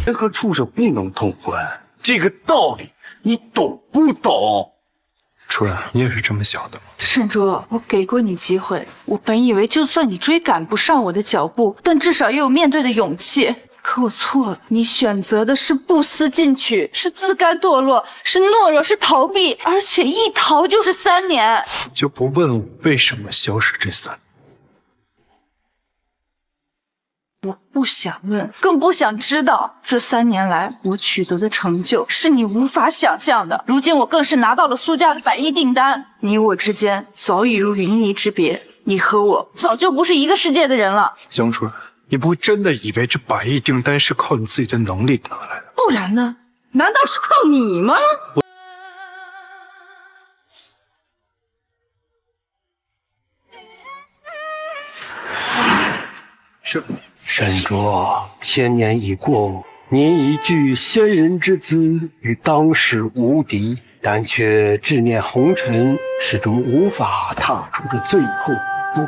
人和畜生不能通婚，这个道理你懂不懂？主任，你也是这么想的吗？沈卓，我给过你机会，我本以为就算你追赶不上我的脚步，但至少也有面对的勇气。可我错了，你选择的是不思进取，是自甘堕落，是懦弱，是逃避，而且一逃就是3年。你就不问我为什么消失这3年？我不想问，更不想知道。这3年来，我取得的成就是你无法想象的。如今我更是拿到了苏家的100亿订单，你我之间早已如云泥之别。你和我早就不是一个世界的人了。江主任，你不会真的以为这100亿订单是靠你自己的能力得来的？不然呢？难道是靠你吗？是。沈卓，千年已过，你一句仙人之姿，与当世无敌，但却执念红尘，始终无法踏出这最后一步。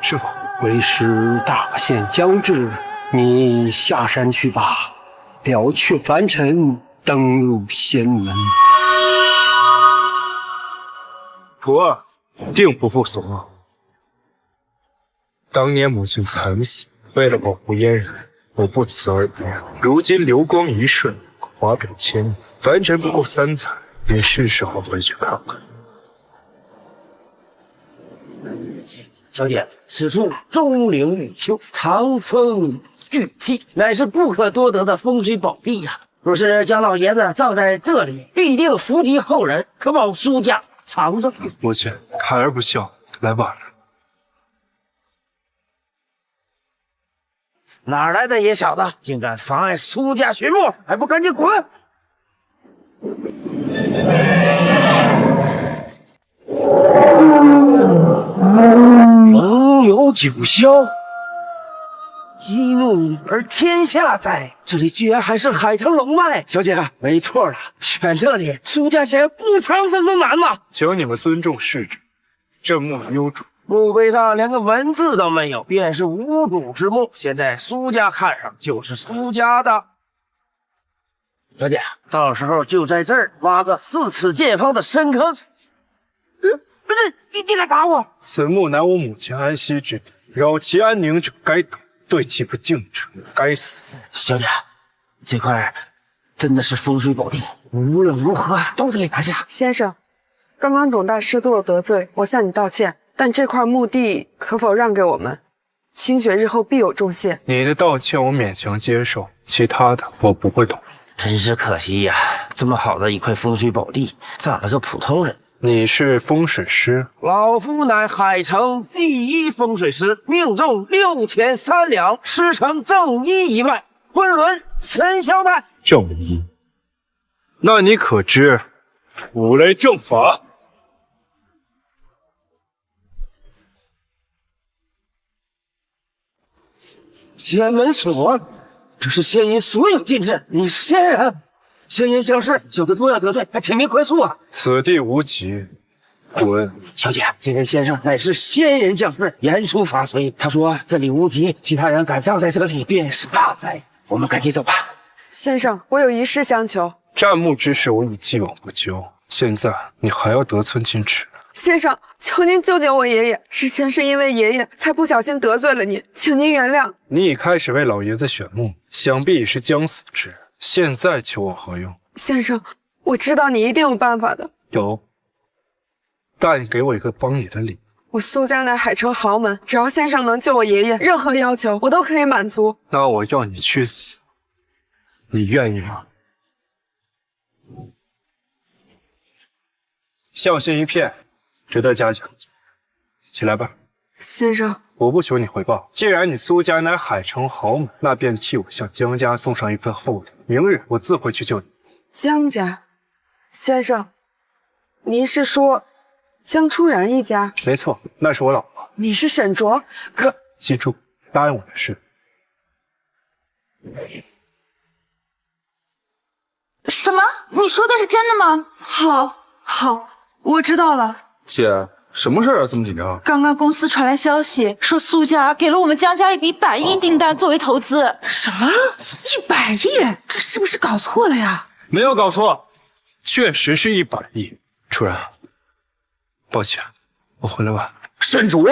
师傅，为师大限将至，你下山去吧，了却凡尘，登入仙门。徒定不负所望。当年母亲惨死，为了保护嫣然，我不辞而别。如今流光一瞬，华表千年，凡尘不过3载，也是时候回去看看。小姐，此处钟灵毓秀，长风聚气，乃是不可多得的风水宝地呀。若是将老爷子葬在这里，必定福及后人，可保苏家长寿。母亲，孩儿不孝，来晚了。哪来的野小子，竟敢妨碍苏家序幕，还不赶紧滚！龙有九霄，一怒而天下哉！这里居然还是海城龙脉，小姐，没错了，选这里，苏家想要不长生都难了。请你们尊重逝者，这墓幽主。墓碑上连个文字都没有，便是无主之墓。现在苏家看上就是苏家的。小姐，到时候就在这儿挖个4尺见方的深坑。不是，你敢打我？此墓乃我母亲安息之地，扰其安宁者该等，对其不敬者该死。小姐，这块真的是风水宝地，无论如何都得拿下。先生，刚刚董大师对我得罪，我向你道歉。但这块墓地可否让给我们？清雪日后必有重谢。你的道歉我勉强接受，其他的我不会同意。真是可惜呀，这么好的一块风水宝地，葬了个普通人。你是风水师？老夫乃海城第一风水师，命中6钱3两，师承正一一脉，昆仑神霄脉。正一？那你可知五雷正法？仙门锁，这是仙人所有禁制。你是仙人，仙人降世，小的多要得罪，还请您宽恕啊！此地无极，滚！小姐，这位先生乃是仙人降世，言出法随。他说这里无极，其他人敢葬在这里便是大灾。我们赶紧走吧。先生，我有一事相求。占墓之事我已既往不咎，现在你还要得寸进尺？先生，求您救救我爷爷，之前是因为爷爷才不小心得罪了您，请您原谅。你已开始为老爷子选墓，想必已是将死之人，现在求我何用？先生，我知道你一定有办法的。有，但给我一个帮你的理由。我苏家乃海城豪门，只要先生能救我爷爷，任何要求我都可以满足。那我要你去死，你愿意吗？孝心一片，值得嘉奖。起来吧，先生。我不求你回报，既然你苏家乃海城豪门，那便替我向江家送上一份厚礼。明日我自会去救你。江家，先生，您是说江初然一家？没错，那是我老婆。你是沈卓，可记住，答应我的事。什么？你说的是真的吗？好，我知道了。姐，什么事儿啊？这么紧张？刚刚公司传来消息，说苏家给了我们江家一笔100亿订单作为投资。什么100亿？这是不是搞错了呀？没有搞错，确实是100亿。主任，抱歉，我回来晚。沈卓，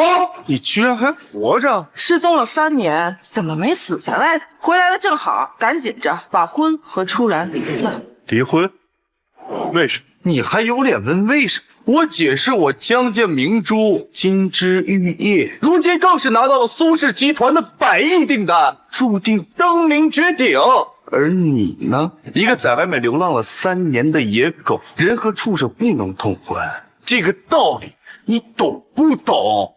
你居然还活着？失踪了3年，怎么没死下来的？回来了正好，赶紧着把婚和初然离了。离婚？为什么？你还有脸问为什么？我姐是我江家明珠，金枝玉叶，如今更是拿到了苏氏集团的100亿订单，注定登临绝顶。而你呢，一个在外面流浪了3年的野狗，人和畜生不能同婚，这个道理你懂不懂？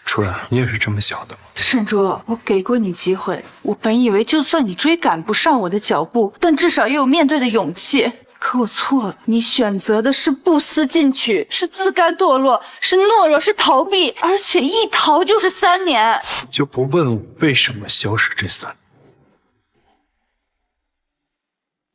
主任，你也是这么想的吗？沈卓，我给过你机会，我本以为就算你追赶不上我的脚步，但至少也有面对的勇气。可我错了，你选择的是不思进取，是自甘堕落，是懦弱，是逃避，而且一逃就是3年。就不问我为什么消失这3年？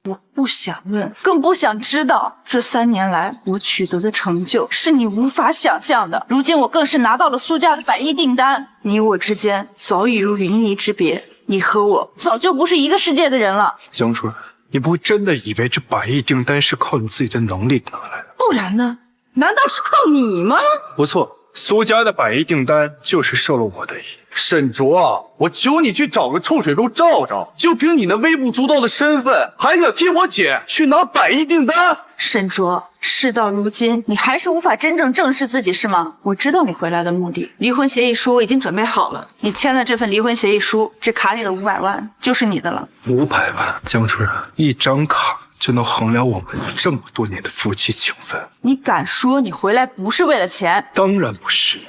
我不想问，更不想知道。这3年来我取得的成就是你无法想象的。如今我更是拿到了苏家的100亿订单，你我之间早已如云泥之别，你和我早就不是一个世界的人了。江主任，你不会真的以为这100亿订单是靠你自己的能力拿来的？不然呢？难道是靠你吗？不错，苏家的100亿订单就是受了我的意。沈卓，我求你去找个臭水沟照照，就凭你那微不足道的身份，还想替我姐去拿100亿订单？沈卓，事到如今，你还是无法真正正视自己是吗？我知道你回来的目的，离婚协议书我已经准备好了，你签了这份离婚协议书，这卡里的500万就是你的了。500万，江主任，一张卡就能衡量我们这么多年的夫妻情分？你敢说你回来不是为了钱？当然不是。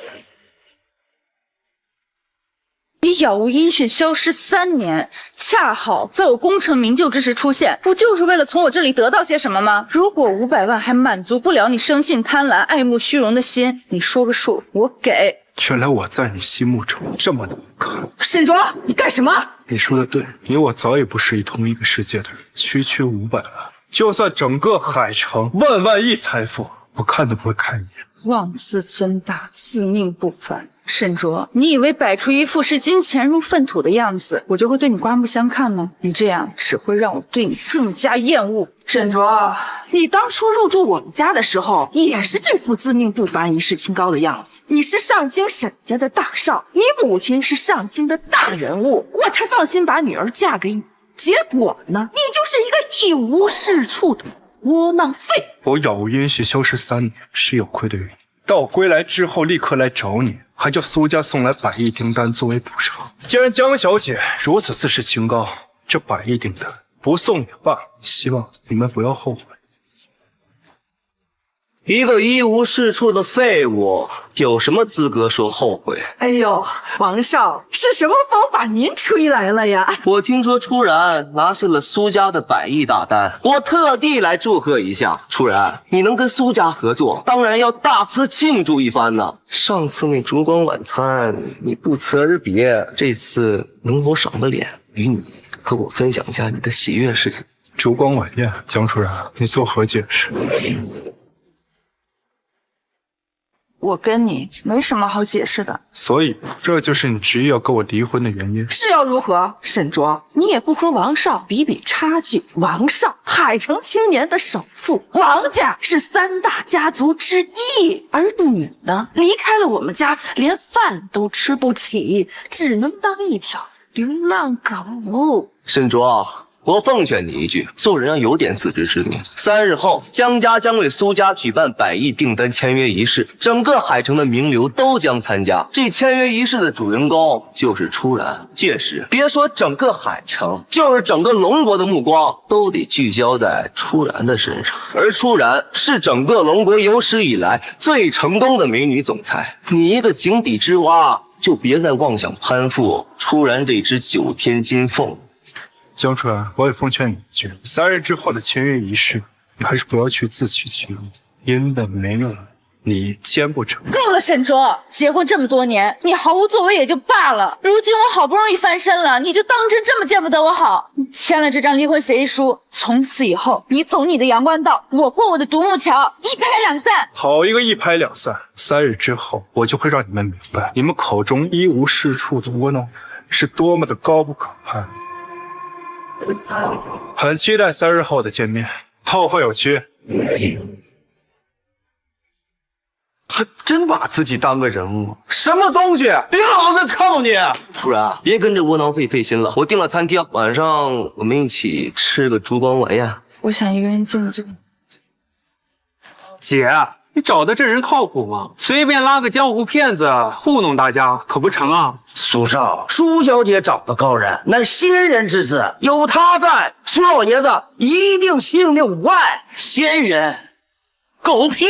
你杳无音讯消失3年，恰好在我功成名就之时出现，不就是为了从我这里得到些什么吗？如果500万还满足不了你生性贪婪、爱慕虚荣的心，你说个数，我给。原来我在你心目中这么难看。沈卓，你干什么？你说的对，你我早已不是同一个世界的人。区区500万，就算整个海城万万亿财富，我看都不会看一眼。妄自尊大，自命不凡。沈卓，你以为摆出一副视金钱如粪土的样子，我就会对你刮目相看吗？你这样只会让我对你更加厌恶。沈卓，你当初入住我们家的时候，也是这副自命不凡、一世清高的样子。你是上京沈家的大少，你母亲是上京的大人物，我才放心把女儿嫁给你。结果呢，你就是一个一无是处的窝囊废。我杳无音讯消失3年是有亏对于你，到我归来之后立刻来找你，还叫苏家送来100亿订单作为补偿。既然江小姐如此自视清高，这100亿订单不送也罢，希望你们不要后悔。一个一无是处的废物，有什么资格说后悔？哎呦，皇上是什么风把您吹来了呀？我听说初然拿下了苏家的100亿大单，我特地来祝贺一下。初然，你能跟苏家合作，当然要大肆庆祝一番呢。上次那烛光晚餐你不辞而别，这次能否赏个脸，与你和我分享一下你的喜悦事情？烛光晚宴，江主任，你作何解释？我跟你没什么好解释的，所以这就是你执意要跟我离婚的原因。是要如何？沈卓，你也不和王少比比差距。王少，海城青年的首富，王家是3大家族之一，而你呢，离开了我们家，连饭都吃不起，只能当一条流浪狗。沈卓，我奉劝你一句，做人要有点自知之明。3日后，江家将为苏家举办100亿订单签约仪式，整个海城的名流都将参加。这签约仪式的主人公就是初然，届时别说整个海城，就是整个龙国的目光都得聚焦在初然的身上。而初然是整个龙国有史以来最成功的美女总裁，你一个井底之蛙，就别再妄想攀附初然这只9天金凤。江主任，我也奉劝你一句，3日之后的签约仪式，你还是不要去自取其辱，因为没有你奸不成。够了，沈卓，结婚这么多年，你毫无作为也就罢了，如今我好不容易翻身了，你就当真这么见不得我好？你签了这张离婚协议书，从此以后，你走你的阳关道，我过我的独木桥，一拍两散。好一个一拍两散！3日之后，我就会让你们明白，你们口中一无是处的窝囊是多么的高不可攀。很期待3日后的见面，后会有期。还真把自己当个人物，什么东西？别让老子看到你！主人啊，别跟着窝囊废费心了。我订了餐厅，晚上我们一起吃个烛光晚宴。我想一个人静静。姐，你找的这人靠谱吗？随便拉个江湖骗子糊弄大家可不成啊！苏少，苏小姐找的高人，乃仙人之子，有她在，苏老爷子一定性命无碍。仙人，狗屁！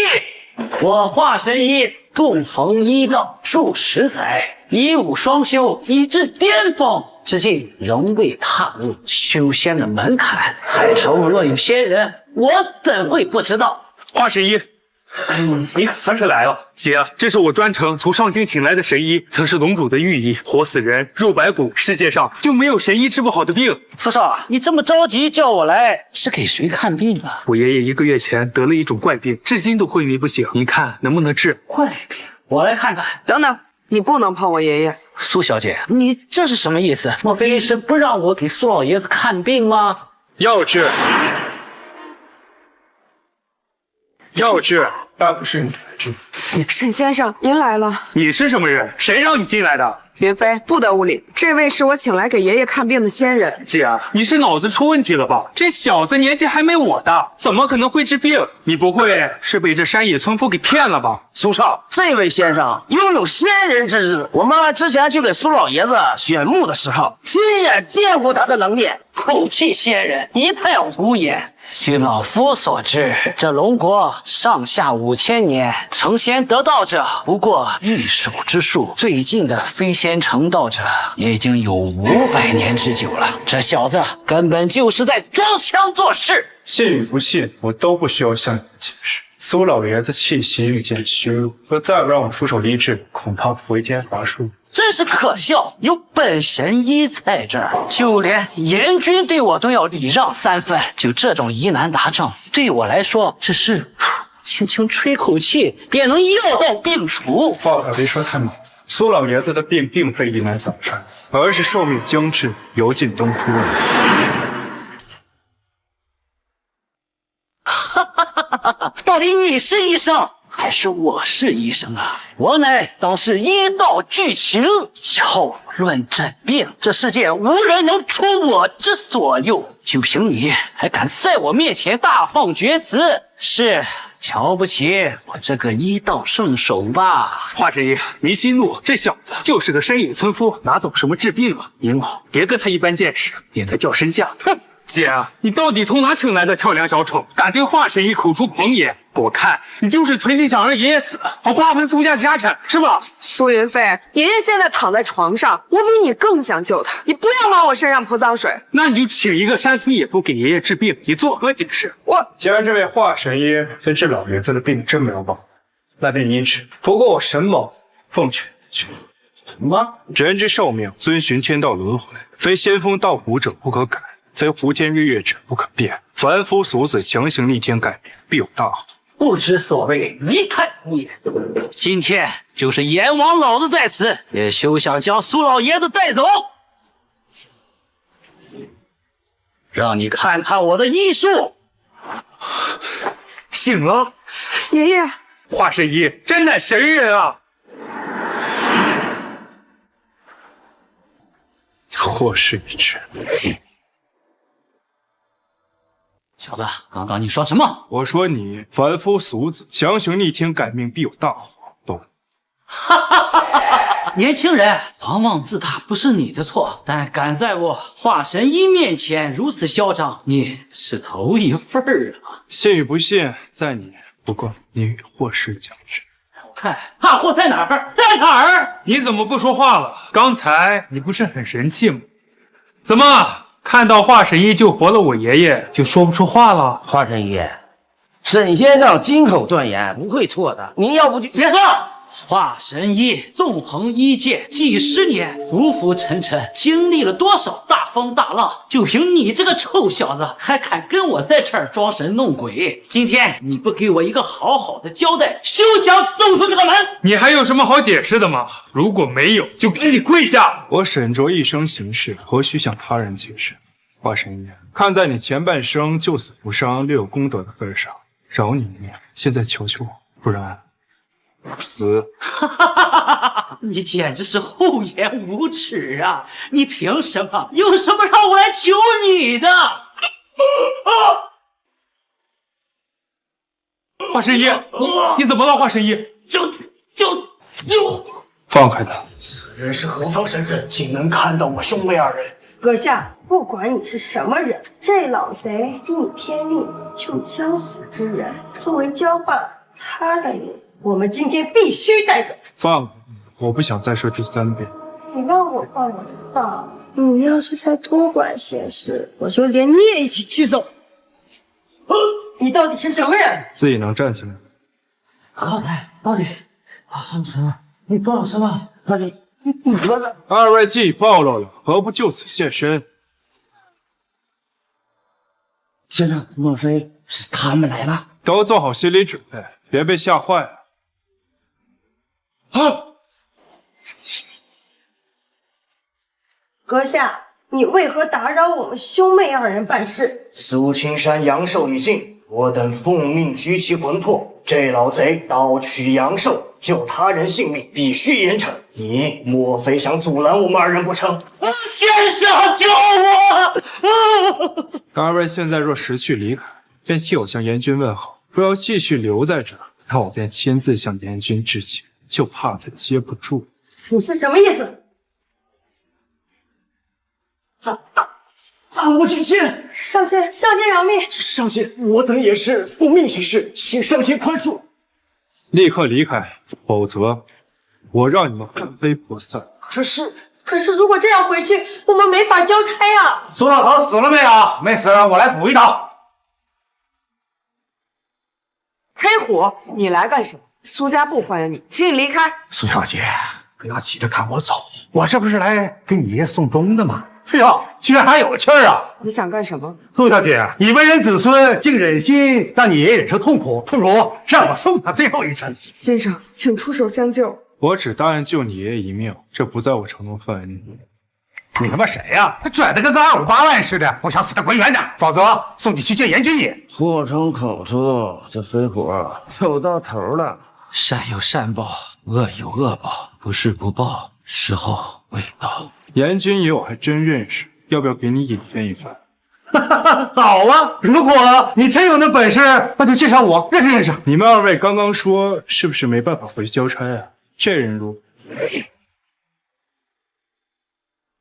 我华神医纵横医道数10载，以武双修，以至巅峰，至今仍未踏入修仙的门槛。海城若有仙人，我怎会不知道？华神医，你可算是来了。姐，这是我专程从上京请来的神医，曾是龙主的御医，活死人，肉白骨，世界上就没有神医治不好的病。苏少，你这么着急叫我来，是给谁看病啊？我爷爷1个月前得了一种怪病，至今都昏迷不醒，您看能不能治？怪病，我来看看。等等，你不能碰我爷爷。苏小姐，你这是什么意思？莫非是不让我给苏老爷子看病吗？要治，要治，那不是你来治。沈先生，您来了。你是什么人？谁让你进来的？云飞，不得无礼。这位是我请来给爷爷看病的仙人。姐，你是脑子出问题了吧？这小子年纪还没我大，怎么可能会治病？你不会是被这山野村夫给骗了吧？苏少，这位先生拥有仙人之智，我们之前去给苏老爷子选墓的时候，亲眼见过他的能力。狗屁仙人，一派胡言！据老夫所知，这龙国上下5000年，成仙得道者不过1手之数，最近的飞仙成道者也已经有500年之久了。这小子根本就是在装腔作势。信与不信，我都不需要向你们解释。苏老爷子气息愈见虚弱，若再不让我出手医治，恐怕回天乏术。真是可笑，有本神医在这儿，就连阎君对我都要礼让3分。就这种疑难杂症，对我来说只是轻轻吹口气便能药到病除。话可别说太满。苏老爷子的病并非疑难杂症，而是寿命将至，油尽灯枯了。到底你是医生还是我是医生啊？我乃当是医道巨情，药论诊病，这世界无人能出我之左右。就凭你还敢在我面前大放厥词，是瞧不起我这个医道圣手吧？华神医，您息怒，这小子就是个山野村夫，哪懂什么治病啊？您别跟他一般见识，免得掉身价。哼！姐，你到底从哪请来的跳梁小丑？敢对华神医口出狂言，我看你就是存心想让爷爷死，好瓜分苏家家产，是吧？苏云飞，爷爷现在躺在床上，我比你更想救他。你不要往我身上泼脏水。那你就请一个山村野夫给爷爷治病，你作何解释？既然这位华神医对治老爷子的病真没有帮助，那便医治。不过我沈某奉劝什么？人之寿命遵循天道轮回，非仙风道骨者不可改，非胡天日月者不可变。凡夫俗子强行逆天改命，必有大祸。不知所谓，一派胡言。今天就是阎王老子在此，也休想将苏老爷子带走。让你看看我的医术。醒了，爷爷，华神医真乃神人啊！祸事已至。小子，刚刚你说什么？我说你凡夫俗子强行逆天改命，必有大祸，懂？年轻人，狂妄自大不是你的错，但敢在我华神医面前如此嚣张，你是头一份啊！信与不信在你，不过你与祸事将至。嗨，怕祸在哪儿？在哪儿？你怎么不说话了？刚才你不是很神气吗？怎么看到华神医救活了我爷爷，就说不出话了？华神医，沈先生金口断言，不会错的。您要不就别说。华神医纵横医界几十年，浮浮沉沉，经历了多少大风大浪？就凭你这个臭小子，还敢跟我在这儿装神弄鬼？今天你不给我一个好好的交代，休想走出这个门！你还有什么好解释的吗？如果没有，就给你跪下！我沈卓一生行事，何须向他人解释？华神医，看在你前半生救死扶伤、略有功德的份上，饶你一命。现在求求我，不然死！你简直是厚颜无耻啊！你凭什么？有什么让我来求你的？华神医，你怎么了？华神医，就放开他！此人是何方神圣，竟能看到我兄妹二人？阁下，不管你是什么人，这老贼逆天命救将死之人，作为交换他的命，我们今天必须带走。放开！我不想再说第3遍。你让我放我就放，你要是再多管闲事，我就连你也一起驱走。你到底是什么人？自己能站起来。到底你做了什么？你哥哥，二位既已暴露了，何不就此现身？先生，莫非是他们来了？都做好心理准备，别被吓坏了。啊！阁下，你为何打扰我们兄妹二人办事？苏青山阳寿已尽，我等奉命拘其魂魄。这老贼盗取阳寿，救他人性命，必须严惩。你莫非想阻拦我们二人不成？先生救我！二位现在若识趣离开，便替我向严君问好；若要继续留在这儿，那我便亲自向严君致歉，就怕他接不住。你是什么意思？大无极限！上仙饶命！上仙，我等也是奉命行事，请上仙宽恕。立刻离开，否则我让你们魂飞魄散。可是如果这样回去，我们没法交差啊！苏老头死了没有？没死，我来补一刀。黑虎，你来干什么？苏家不欢迎你，请你离开。苏小姐，不要急着看我走，我这不是来给你爷送终的吗？哎呀，居然还有气儿啊！你想干什么？苏小姐，你为人子孙，竟忍心让你爷爷忍受痛苦，不如让我送他最后一程。先生，请出手相救。我只答应救你爷爷一命，这不在我承诺范围内。你他妈谁呀？他拽得跟个258万似的，我想死得滚远点，否则送你去见严君爷。祸从口出，这飞虎走到头了。善有善报，恶有恶报，不是不报，时候未到。严君爷我还真认识，要不要给你引荐一番？好啊，如果你真有那本事，那就介绍我认识认识。你们二位刚刚说是不是没办法回去交差啊？这人如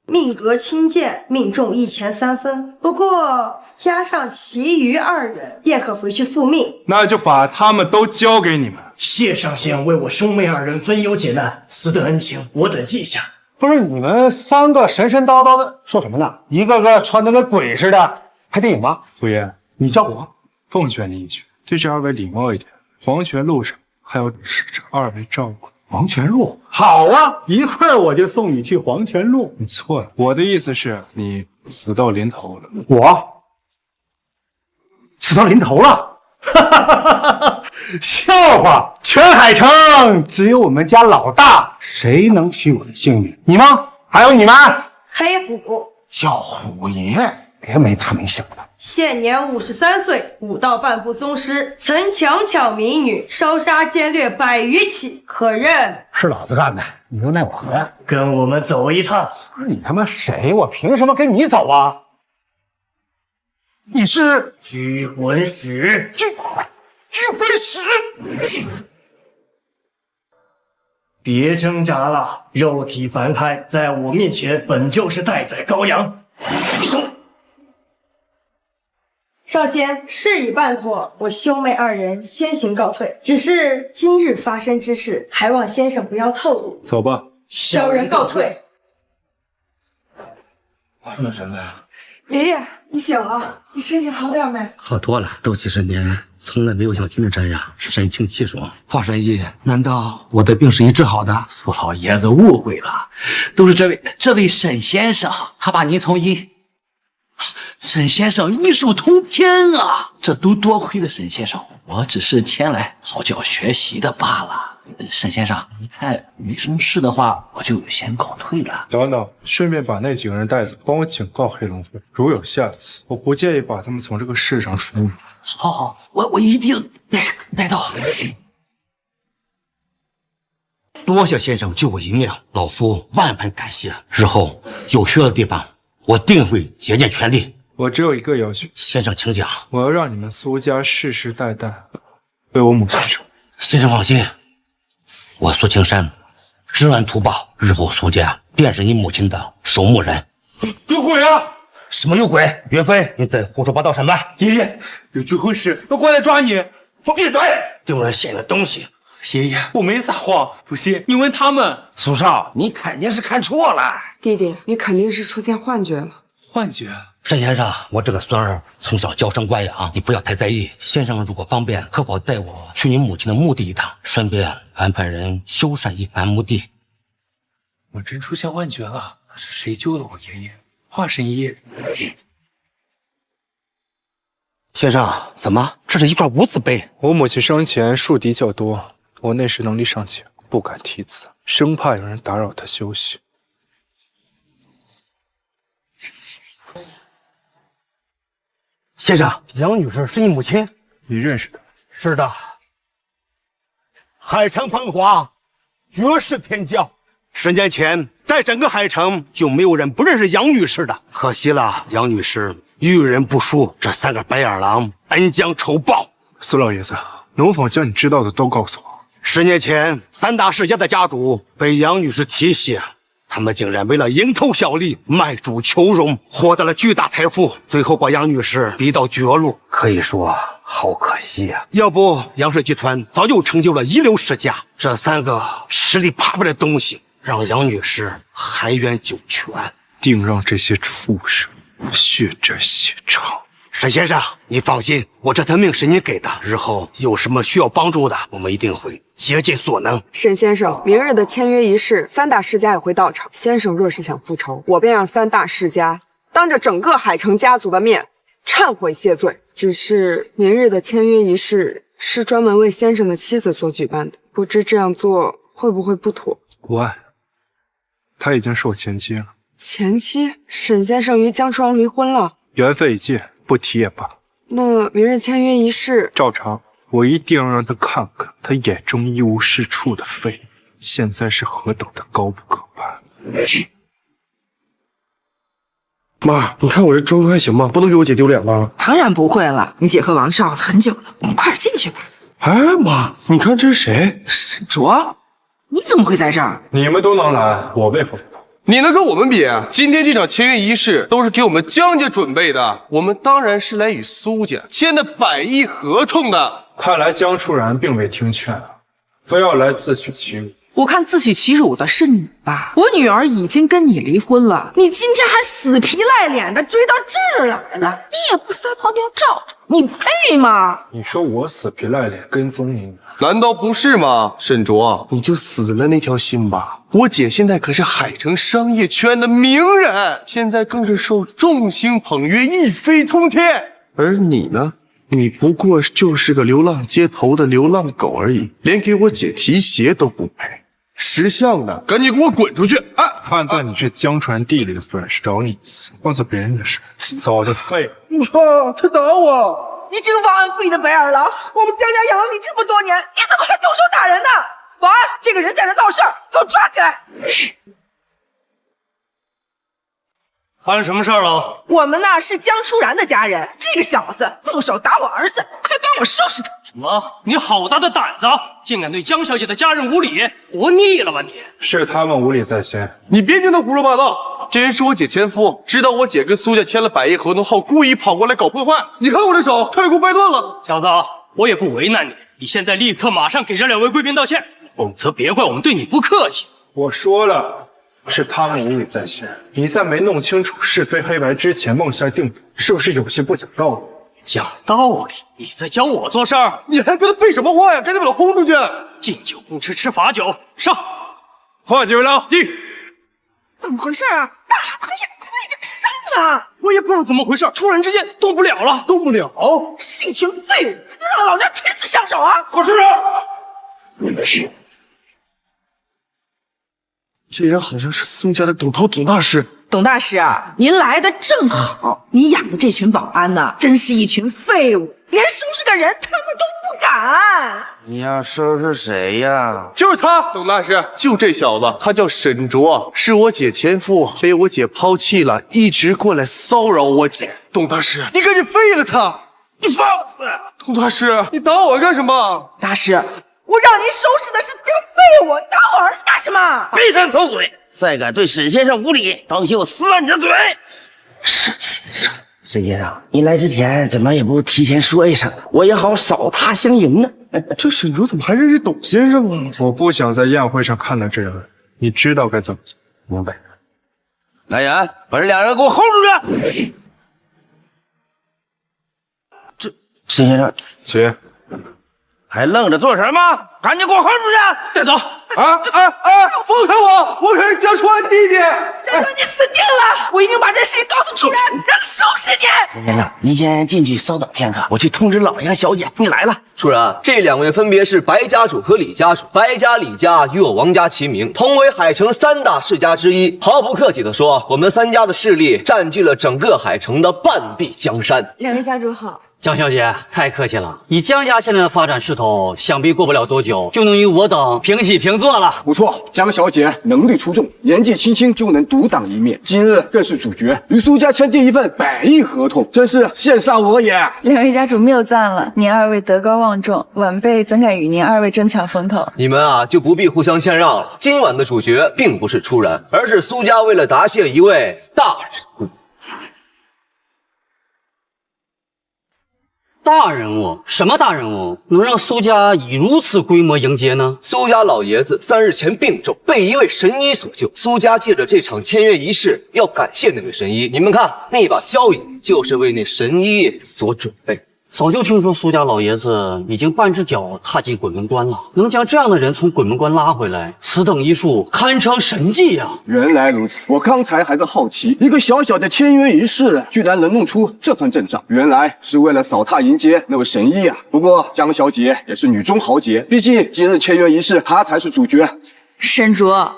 命格轻贱，命中1钱3分，不过加上其余2人，便可回去复命。那就把他们都交给你们。谢上仙为我兄妹2人分忧解难，此等恩情我等记下。不是你们3个神神叨叨的说什么呢？一个个穿得跟鬼似的，拍电影吗？傅爷，你叫我奉劝你一句，对这二位礼貌一点。黄泉路上还要指着二位照顾。黄泉路好啊，一会儿我就送你去黄泉路。你错了，我的意思是你死到临头了。我死到临头了？哈哈哈哈！笑话！全海城只有我们家老大，谁能取我的性命？你吗？还有你们？黑虎叫虎爷，别没大没小的。现年53岁，武道半步宗师，曾强抢民女，烧杀奸掠100余起，可认？是老子干的，你又奈我何？跟我们走一趟。不是你他妈谁？我凭什么跟你走啊？你是拘魂使，拘魂使。别挣扎了，肉体凡胎，在我面前本就是待宰羔羊。收。少仙，事已办妥，我兄妹2人先行告退。只是今日发生之事，还望先生不要透露。走吧。小人告退。什么人呢？爷爷，你醒了，你身体好点没？好多了，都几十年，从来没有像今天这样神清气爽。华神医，难道我的病是你治好的？苏老爷子误会了，都是这位沈先生，他把您从沈先生医术通天啊，这都多亏了沈先生，我只是前来讨教学习的罢了。沈先生，你看没什么事的话，我就先告退了。等等，顺便把那几个人带走，帮我警告黑龙会，如有下次，我不介意把他们从这个世上除名。好，我一定带到。多谢先生救我一命，老夫万般感谢。日后有需要的地方，我定会竭尽全力。我只有一个要求，先生请讲。我要让你们苏家世世代代为我母亲守。先生放心，我苏青山知恩图报，日后苏家便是你母亲的守墓人。有鬼啊！什么有鬼？岳飞，你在胡说八道什么？爷爷，有具婚尸要过来抓你！我闭嘴！丢人现眼的东西！爷爷，我没撒谎，不信你问他们。苏少，你肯定是看错了。弟弟，你肯定是出现幻觉了。幻觉？沈先生，我这个孙儿从小娇生惯养，你不要太在意。先生如果方便，可否带我去你母亲的墓地一趟，顺便安排人修缮一番墓地？我真出现幻觉了，是谁救了我爷爷？华神医。先生，怎么？这是一块无字碑。我母亲生前树敌较多，我那时能力尚浅，不敢题字，生怕有人打扰她休息。先生，杨女士是你母亲？你认识的？是的。海城风华，绝世天骄。10年前，在整个海城就没有人不认识杨女士的。可惜了，杨女士遇人不淑，这3个白眼狼恩将仇报。苏老爷子，能否将你知道的都告诉我？10年前，3大世家的家主被杨女士提携。他们竟然为了蝇头小利卖主求荣，获得了巨大财富，最后把杨女士逼到绝路，可以说好可惜啊！要不杨氏集团早就成就了一流世家。这3个实力派的东西，让杨女士含冤九泉，定让这些畜生血债血偿。沈先生，你放心，我这条命是你给的，日后有什么需要帮助的，我们一定会竭尽所能。沈先生，明日的签约仪式，3大世家也会到场。先生若是想复仇，我便让3大世家当着整个海城家族的面忏悔谢罪。只是明日的签约仪式是专门为先生的妻子所举办的，不知这样做会不会不妥？不爱，她已经是我前妻了。前妻？沈先生与江双离婚了，缘分已尽，不提也罢。那明日签约仪式照常。我一定要让他看看他眼中一无是处的废物现在是何等的高不可攀。妈，你看我这装束还行吗？不能给我姐丢脸吧？当然不会了，你姐和王少很久了，我们快点进去吧。哎妈，你看这是谁？沈卓，你怎么会在这儿？你们都能来，我为何不能？你能跟我们比？今天这场签约仪式都是给我们江家准备的，我们当然是来与苏家签的100亿合同的。看来江初然并未听劝啊，非要来自取其辱。我看自取其辱的是你吧？我女儿已经跟你离婚了，你今天还死皮赖脸的追到这儿来了，你也不撒泡尿照照，你配吗？你说我死皮赖脸跟踪你，难道不是吗？沈卓，你就死了那条心吧。我姐现在可是海城商业圈的名人，现在更是受众星捧月，一飞冲天。而你呢？你不过就是个流浪街头的流浪狗而已，连给我姐提鞋都不配。识相的，赶紧给我滚出去！啊！看在你这江船地里的份上，找你一次，换做别人的事，早就废了。妈，他打我！你这个忘恩负义的白眼狼！我们江家养了你这么多年，你怎么还动手打人呢？保安，这个人在这闹事儿，给我抓起来！发生什么事儿了？我们呢是江初然的家人，这个小子动手打我儿子，快帮我收拾他！什么？你好大的胆子，竟敢对江小姐的家人无礼，活腻了吧你？是他们无礼在先，你别听他胡说八道。这人是我姐前夫，知道我姐跟苏家签了100亿合同后，故意跑过来搞破坏。你看我这手，差点给我掰断了。小子，我也不为难你，你现在立刻马上给这2位贵宾道歉，否则别怪我们对你不客气。我说了，是他们隐隐在先。你在没弄清楚是非黑白之前妄下定论，是不是有些不讲道理？讲道理？你在教我做事儿？你还跟他废什么话呀？赶紧把他轰出去！敬酒不吃吃罚酒，上！画酒了，进。怎么回事啊？大唐眼眶已经伤了。我也不知道怎么回事，突然之间动不了了，动不了。是一群废物，让老娘亲自下手啊！我是人。没事。这人好像是宋家的董涛董大师。董大师啊，您来的正好。你养的这群保安呢，真是一群废物，连收拾个人他们都不敢。你要收拾谁呀？就是他，董大师，就这小子，他叫沈卓，是我姐前夫，被我姐抛弃了，一直过来骚扰我姐。董大师，你赶紧废了他！你放肆！董大师，你打我干什么？大师，我让您收拾的是这个废物，打我儿子干什么？闭上口嘴！再敢对沈先生无礼，当心我撕烂你的嘴！沈先生，沈先生，你来之前怎么也不提前说一声，我也好扫他相迎呢。这沈卓怎么还认识董先生啊？我不想在宴会上看到这人，你知道该怎么做。明白。来人，把这两人给我轰出去！这沈先生，起。还愣着做什么？赶紧给我轰出去！再走！放开我！我可是江川弟弟！江川，你死定了！我一定把这事情告诉主人，让他收拾你！沈先生，您先进去稍等片刻，我去通知老爷小姐你来了。主人，这两位分别是白家主和李家主。白家、李家与我王家齐名，同为海城三大世家之一。毫不客气地说，我们三家的势力占据了整个海城的半壁江山。两位家主好。江小姐，太客气了。以江家现在的发展势头，想必过不了多久就能与我等平起平坐了。不错，江小姐能力出众，年纪轻轻就能独当一面，今日更是主角，与苏家签订一份100亿合同，真是羡煞我也。两位家主谬赞了，您二位德高望重，晚辈怎敢与您二位争抢风头？你们啊，就不必互相谦让了。今晚的主角并不是初然，而是苏家为了答谢一位大人。大人物？什么大人物能让苏家以如此规模迎接呢？苏家老爷子3日前病重，被一位神医所救。苏家借着这场签约仪式，要感谢那位神医。你们看，那把交椅就是为那神医所准备。早就听说苏家老爷子已经半只脚踏进鬼门关了，能将这样的人从鬼门关拉回来，此等医术堪称神迹啊！原来如此，我刚才还在好奇，一个小小的签约仪式，居然能弄出这番阵仗，原来是为了扫榻迎接那位神医啊！不过江小姐也是女中豪杰，毕竟今日签约仪式，她才是主角。沈卓，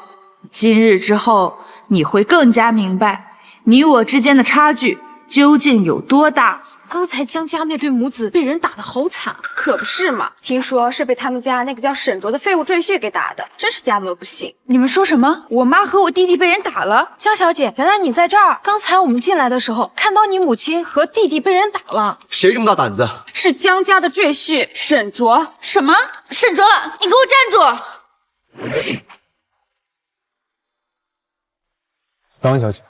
今日之后，你会更加明白你我之间的差距究竟有多大？刚才江家那对母子被人打得好惨，可不是嘛？听说是被他们家那个叫沈卓的废物赘婿给打的，真是家门不幸。你们说什么？我妈和我弟弟被人打了？江小姐，原来你在这儿。刚才我们进来的时候，看到你母亲和弟弟被人打了。谁这么大胆子？是江家的赘婿沈卓。什么？沈卓，你给我站住！张小姐，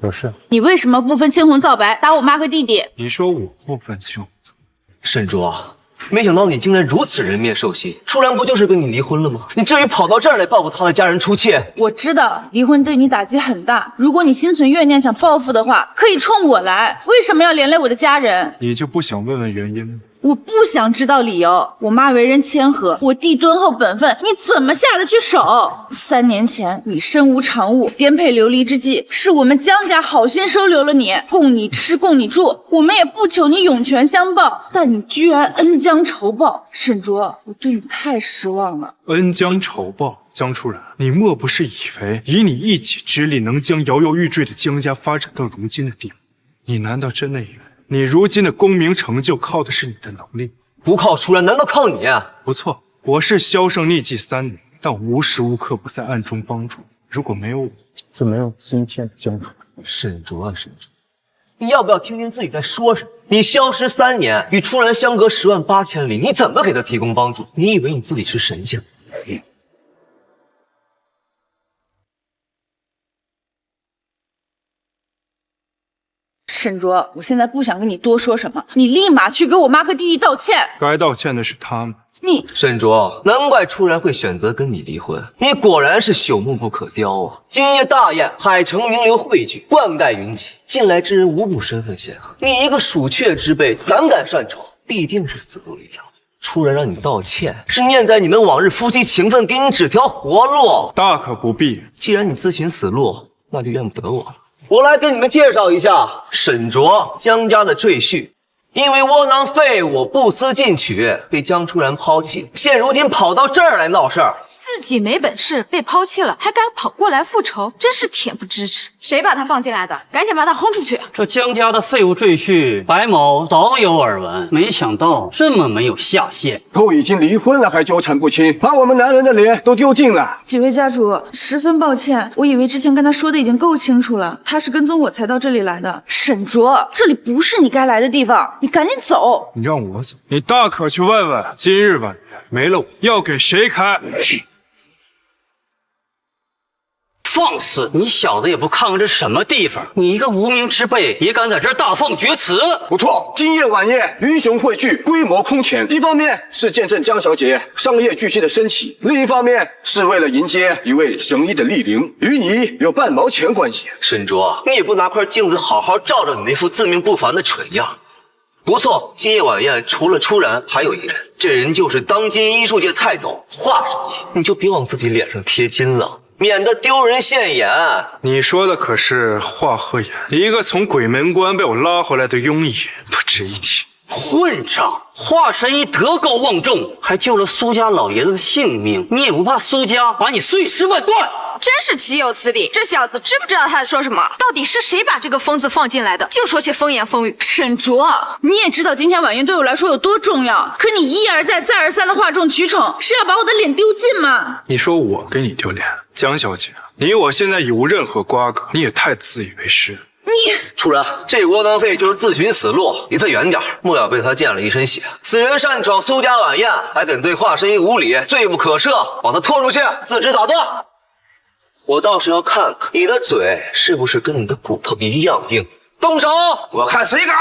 有事？你为什么不分青红皂白打我妈和弟弟？你说我不分青红皂白？沈卓，没想到你竟然如此人面兽心。初然不就是跟你离婚了吗？你至于跑到这儿来报复他的家人出妾？我知道离婚对你打击很大，如果你心存怨念想报复的话，可以冲我来。为什么要连累我的家人？你就不想问问原因吗？我不想知道理由。我妈为人谦和，我弟敦厚本分，你怎么下得去手？3年前你身无长物，颠沛流离之际，是我们江家好心收留了你，供你吃，供你住，我们也不求你涌泉相报，但你居然恩将仇报。沈卓，我对你太失望了。恩将仇报，江初然，你莫不是以为以你一己之力能将摇摇欲坠的江家发展到如今的地步？你难道真的以为你如今的功名成就靠的是你的能力？不靠初然，难道靠你啊？不错，我是销声匿迹3年，但无时无刻不在暗中帮助。如果没有我，就没有今天的江初然。沈卓啊，沈卓，你要不要听听自己在说什么？你消失3年，与初然相隔10万8千里，你怎么给他提供帮助？你以为你自己是神仙？沈卓，我现在不想跟你多说什么，你立马去给我妈和弟弟道歉。该道歉的是他们，沈卓，难怪初然会选择跟你离婚，你果然是朽木不可雕啊！今夜大宴，海城名流汇聚，冠盖云集，近来之人无不身份显赫。你一个蜀阙之辈，胆敢擅闯，必定是死路一条。初然让你道歉，是念在你们往日夫妻情分，给你指条活路。大可不必。既然你自寻死路，那就怨不得我了。我来给你们介绍一下沈卓，江家的赘婿。因为窝囊废物不思进取，被江初然抛弃，现如今跑到这儿来闹事儿。自己没本事被抛弃了，还敢跑过来复仇，真是恬不知耻！谁把他放进来的？赶紧把他轰出去！这江家的废物赘婿白某早有耳闻，没想到这么没有下限。都已经离婚了还纠缠不清，把我们男人的脸都丢尽了。几位家主，十分抱歉，我以为之前跟他说的已经够清楚了，他是跟踪我才到这里来的。沈卓，这里不是你该来的地方，你赶紧走！你让我走？你大可去问问，今日晚宴没了我要给谁开？放肆！你小子也不看看这什么地方，你一个无名之辈也敢在这儿大放厥词！不错，今夜晚宴英雄汇聚，规模空前。一方面是见证江小姐商业巨星的升起，另一方面是为了迎接一位神医的莅临，与你有半毛钱关系。沈卓，你也不拿块镜子好好照照你那副自命不凡的蠢样。不错，今夜晚宴除了初然，还有一人，这人就是当今医术界泰斗华神医。你就别往自己脸上贴金了，免得丢人现眼。你说的可是华鹤眼，一个从鬼门关被我拉回来的庸医，不值一提。混账！华神医德高望重，还救了苏家老爷子的性命，你也不怕苏家把你碎尸万段？真是岂有此理！这小子知不知道他在说什么？到底是谁把这个疯子放进来的？净说些风言风语。沈卓，你也知道今天晚宴对我来说有多重要，可你一而再、再而三的哗众取宠，是要把我的脸丢尽吗？你说我给你丢脸？江小姐，你我现在已无任何瓜葛，你也太自以为是了。初然，这窝囊废就是自寻死路，离他远点，莫要被他溅了一身血。此人擅闯苏家晚宴，还敢对华神医无礼，罪不可赦，把他拖出去，自知打断。我倒是要看看你的嘴是不是跟你的骨头一样硬。动手！我看谁敢！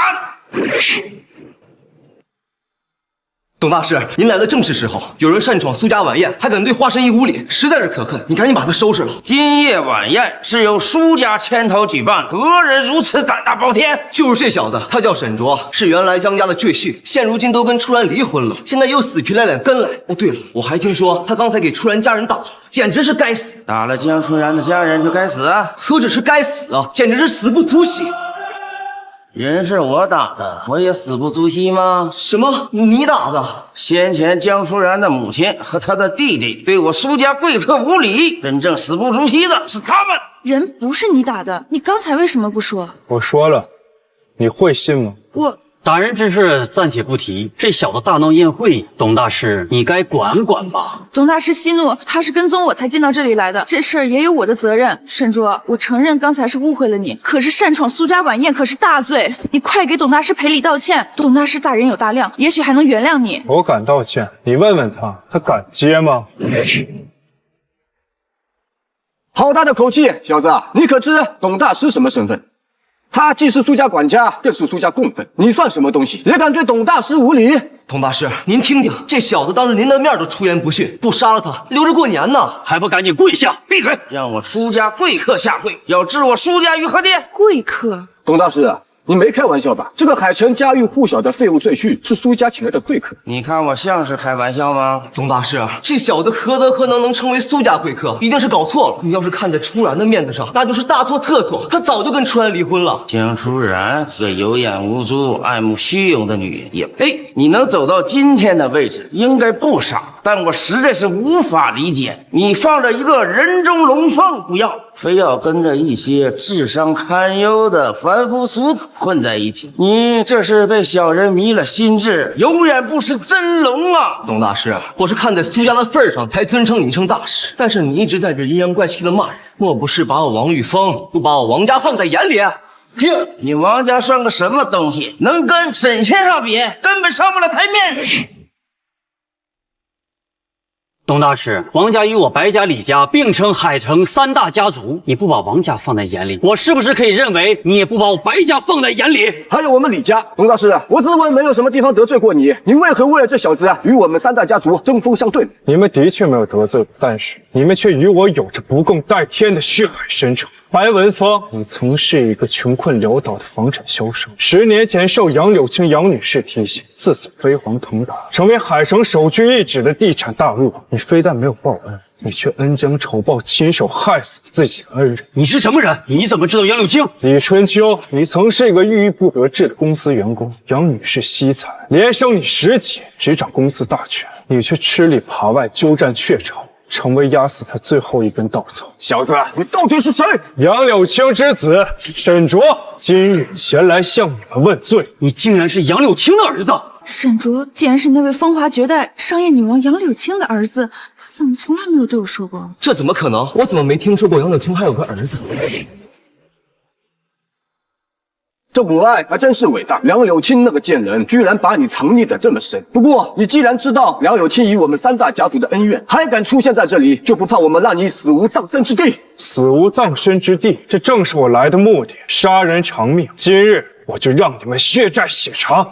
董大师，您来的正是时候。有人擅闯苏家晚宴，还敢对华神医无礼，实在是可恨。你赶紧把他收拾了。今夜晚宴是由苏家牵头举办，何人如此胆大包天？就是这小子，他叫沈卓，是原来江家的赘婿，现如今都跟初然离婚了，现在又死皮赖脸跟来。哦，对了，我还听说他刚才给初然家人打了，简直是该死！打了江初然的家人就该死啊？何止是该死啊，简直是死不足惜！人是我打的，我也死不足惜吗？什么？你打的？先前江初然的母亲和他的弟弟对我苏家贵客无礼，真正死不足惜的是他们。人不是你打的，你刚才为什么不说？我说了，你会信吗？打人之事暂且不提，这小子大闹宴会，董大师你该管管吧。董大师息怒，他是跟踪我才进到这里来的，这事儿也有我的责任。沈卓，我承认刚才是误会了你，可是擅闯苏家晚宴可是大罪，你快给董大师赔礼道歉。董大师大人有大量，也许还能原谅你。我敢道歉，你问问他，他敢接吗？好大的口气，小子，你可知董大师什么身份？他既是苏家管家，更是苏家供奉，你算什么东西，也敢对董大师无礼？董大师，您听听，这小子当着您的面都出言不逊，不杀了他，留着过年呢，还不赶紧跪下！闭嘴！让我苏家贵客下跪，要置我苏家于何地？贵客？董大师，你没开玩笑吧？这个海城家喻户晓的废物赘婿是苏家请来的贵客，你看我像是开玩笑吗？董大师，这小子何德何能成为苏家贵客？一定是搞错了。你要是看在初然的面子上，那就是大错特错。他早就跟初然离婚了。江初然，个有眼无珠、爱慕虚荣的女人，也配？你能走到今天的位置，应该不傻。但我实在是无法理解，你放着一个人中龙凤不要，非要跟着一些智商堪忧的凡夫俗子混在一起，你这是被小人迷了心智，永远不是真龙啊！董大师，我是看在苏家的份上才尊称你一声大师，但是你一直在这阴阳怪气的骂人，莫不是把我王玉峰不把我王家放在眼里？你王家算个什么东西，能跟沈先生比，根本上不了台面。董大师，王家与我白家、李家并称海城三大家族，你不把王家放在眼里，我是不是可以认为你也不把我白家放在眼里？还有我们李家，董大师，我自问没有什么地方得罪过你，你为何为了这小子与我们三大家族针锋相对？你们的确没有得罪，但是你们却与我有着不共戴天的血海深仇。白文芳，你曾是一个穷困潦倒的房产销售，10年前受杨柳青杨女士提携，自此飞黄腾达，成为海城首屈一指的地产大鳄。你非但没有报恩，你却恩将仇报，亲手害死自己的恩人。你是什么人？你怎么知道杨柳青？李春秋，你曾是一个郁郁不得志的公司员工，杨女士惜才，连升你10级，执掌公司大权，你却吃里扒外，鸠占鹊巢，成为压死他最后一根稻草。小子，你到底是谁？杨柳青之子沈卓，今日前来向你们问罪。你竟然是杨柳青的儿子！沈卓竟然是那位风华绝代商业女王杨柳青的儿子，他怎么从来没有对我说过？这怎么可能？我怎么没听说过杨柳青还有个儿子？这母爱还真是伟大。梁柳青那个贱人，居然把你藏匿得这么深。不过，你既然知道梁柳青与我们三大家族的恩怨，还敢出现在这里，就不怕我们让你死无葬身之地？死无葬身之地，这正是我来的目的。杀人偿命，今日我就让你们血债血偿。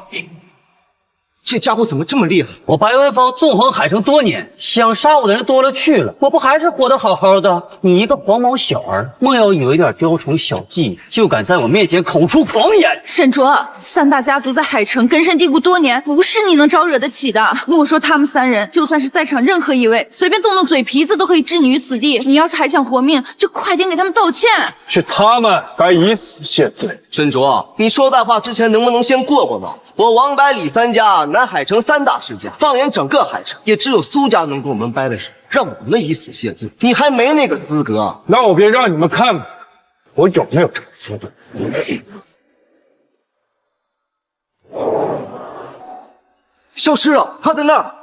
这家伙怎么这么厉害？我白文芳纵横海城多年，想杀我的人多了去了，我不还是活得好好的？你一个黄毛小儿，莫要有一点雕虫小技，就敢在我面前口出狂言！沈卓，三大家族在海城根深蒂固多年，不是你能招惹得起的。莫说他们3人，就算是在场任何一位，随便动动嘴皮子都可以置你于死地。你要是还想活命，就快点给他们道歉。是他们该以死谢罪。沈卓，你说大话之前能不能先过过脑子？我王白李三家南海城3大世家，放眼整个海城，也只有苏家能跟我们掰掰手，让我们以死谢罪。你还没那个资格。那我便让你们看吧，我有没有这个资格。消失了，他在那儿。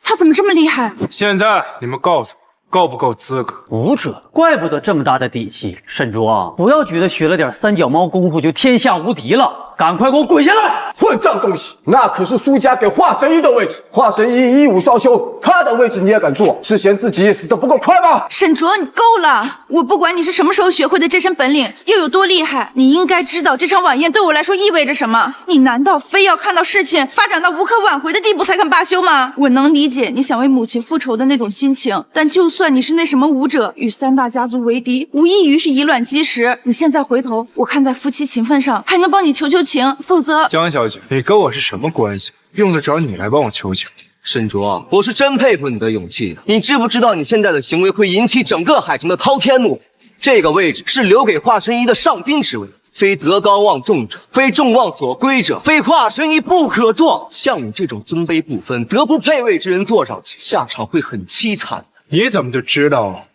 他怎么这么厉害？现在你们告诉我，够不够资格？武者，怪不得这么大的底气。沈卓，不要觉得学了点三脚猫功夫就天下无敌了，赶快给我滚下来！混账东西，那可是苏家给华神医的位置，华神医医武双修，他的位置你也敢坐？是嫌自己死得不够快吗？沈卓，你够了！我不管你是什么时候学会的这身本领，又有多厉害，你应该知道这场晚宴对我来说意味着什么。你难道非要看到事情发展到无可挽回的地步才肯罢休吗？我能理解你想为母亲复仇的那种心情，但就算你是那什么武者，与3大家族为敌，无异于是以卵击石。你现在回头，我看在夫妻情分上，还能帮你求求情，否则……江小姐，你跟我是什么关系？用得着你来帮我求情？沈卓，我是真佩服你的勇气。你知不知道你现在的行为会引起整个海城的滔天怒火？这个位置是留给华神医的上宾之位，非德高望重者，非众望所归者，非华神医不可坐。像你这种尊卑不分、德不配位之人坐上去，下场会很凄惨。你怎么就知道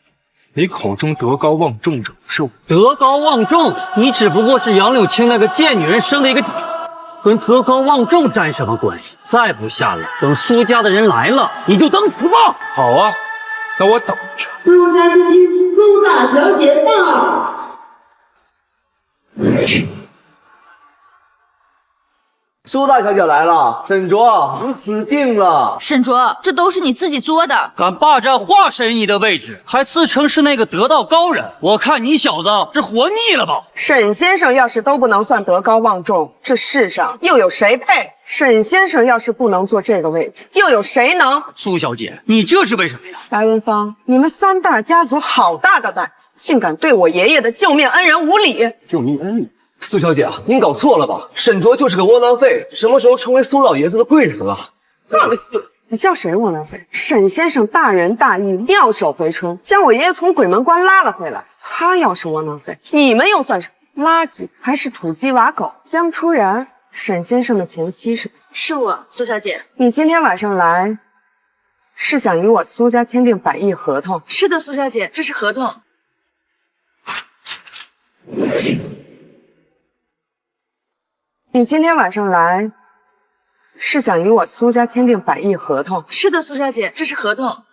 你口中德高望重者是我？德高望重？你只不过是杨柳青那个贱女人生的一个，跟德高望重沾什么关系？再不下来，等苏家的人来了，你就等死吧！好啊，那我等着。苏家之妻苏大小姐到。苏大小姐来了，沈卓，你死定了！沈卓，这都是你自己作的。敢霸占华神医的位置，还自称是那个得道高人，我看你小子是活腻了吧？沈先生要是都不能算德高望重，这世上又有谁配？沈先生要是不能坐这个位置，又有谁能？苏小姐，你这是为什么呀？白文芳，你们3大家族好大的胆子，竟敢对我爷爷的救命恩人无礼！救命恩人？苏小姐，您搞错了吧？沈卓就是个窝囊废，什么时候成为苏老爷子的贵人了？放肆！你叫谁窝囊废？沈先生大仁大义，妙手回春，将我爷爷从鬼门关拉了回来。他要是窝囊废，你们又算什么？垃圾还是土鸡瓦狗？江初然，沈先生的前妻是我，苏小姐。你今天晚上来，是想与我苏家签订100亿合同？是的，苏小姐，这是合同。你今天晚上来，是想与我苏家签订100亿合同？是的，苏小姐，这是合同。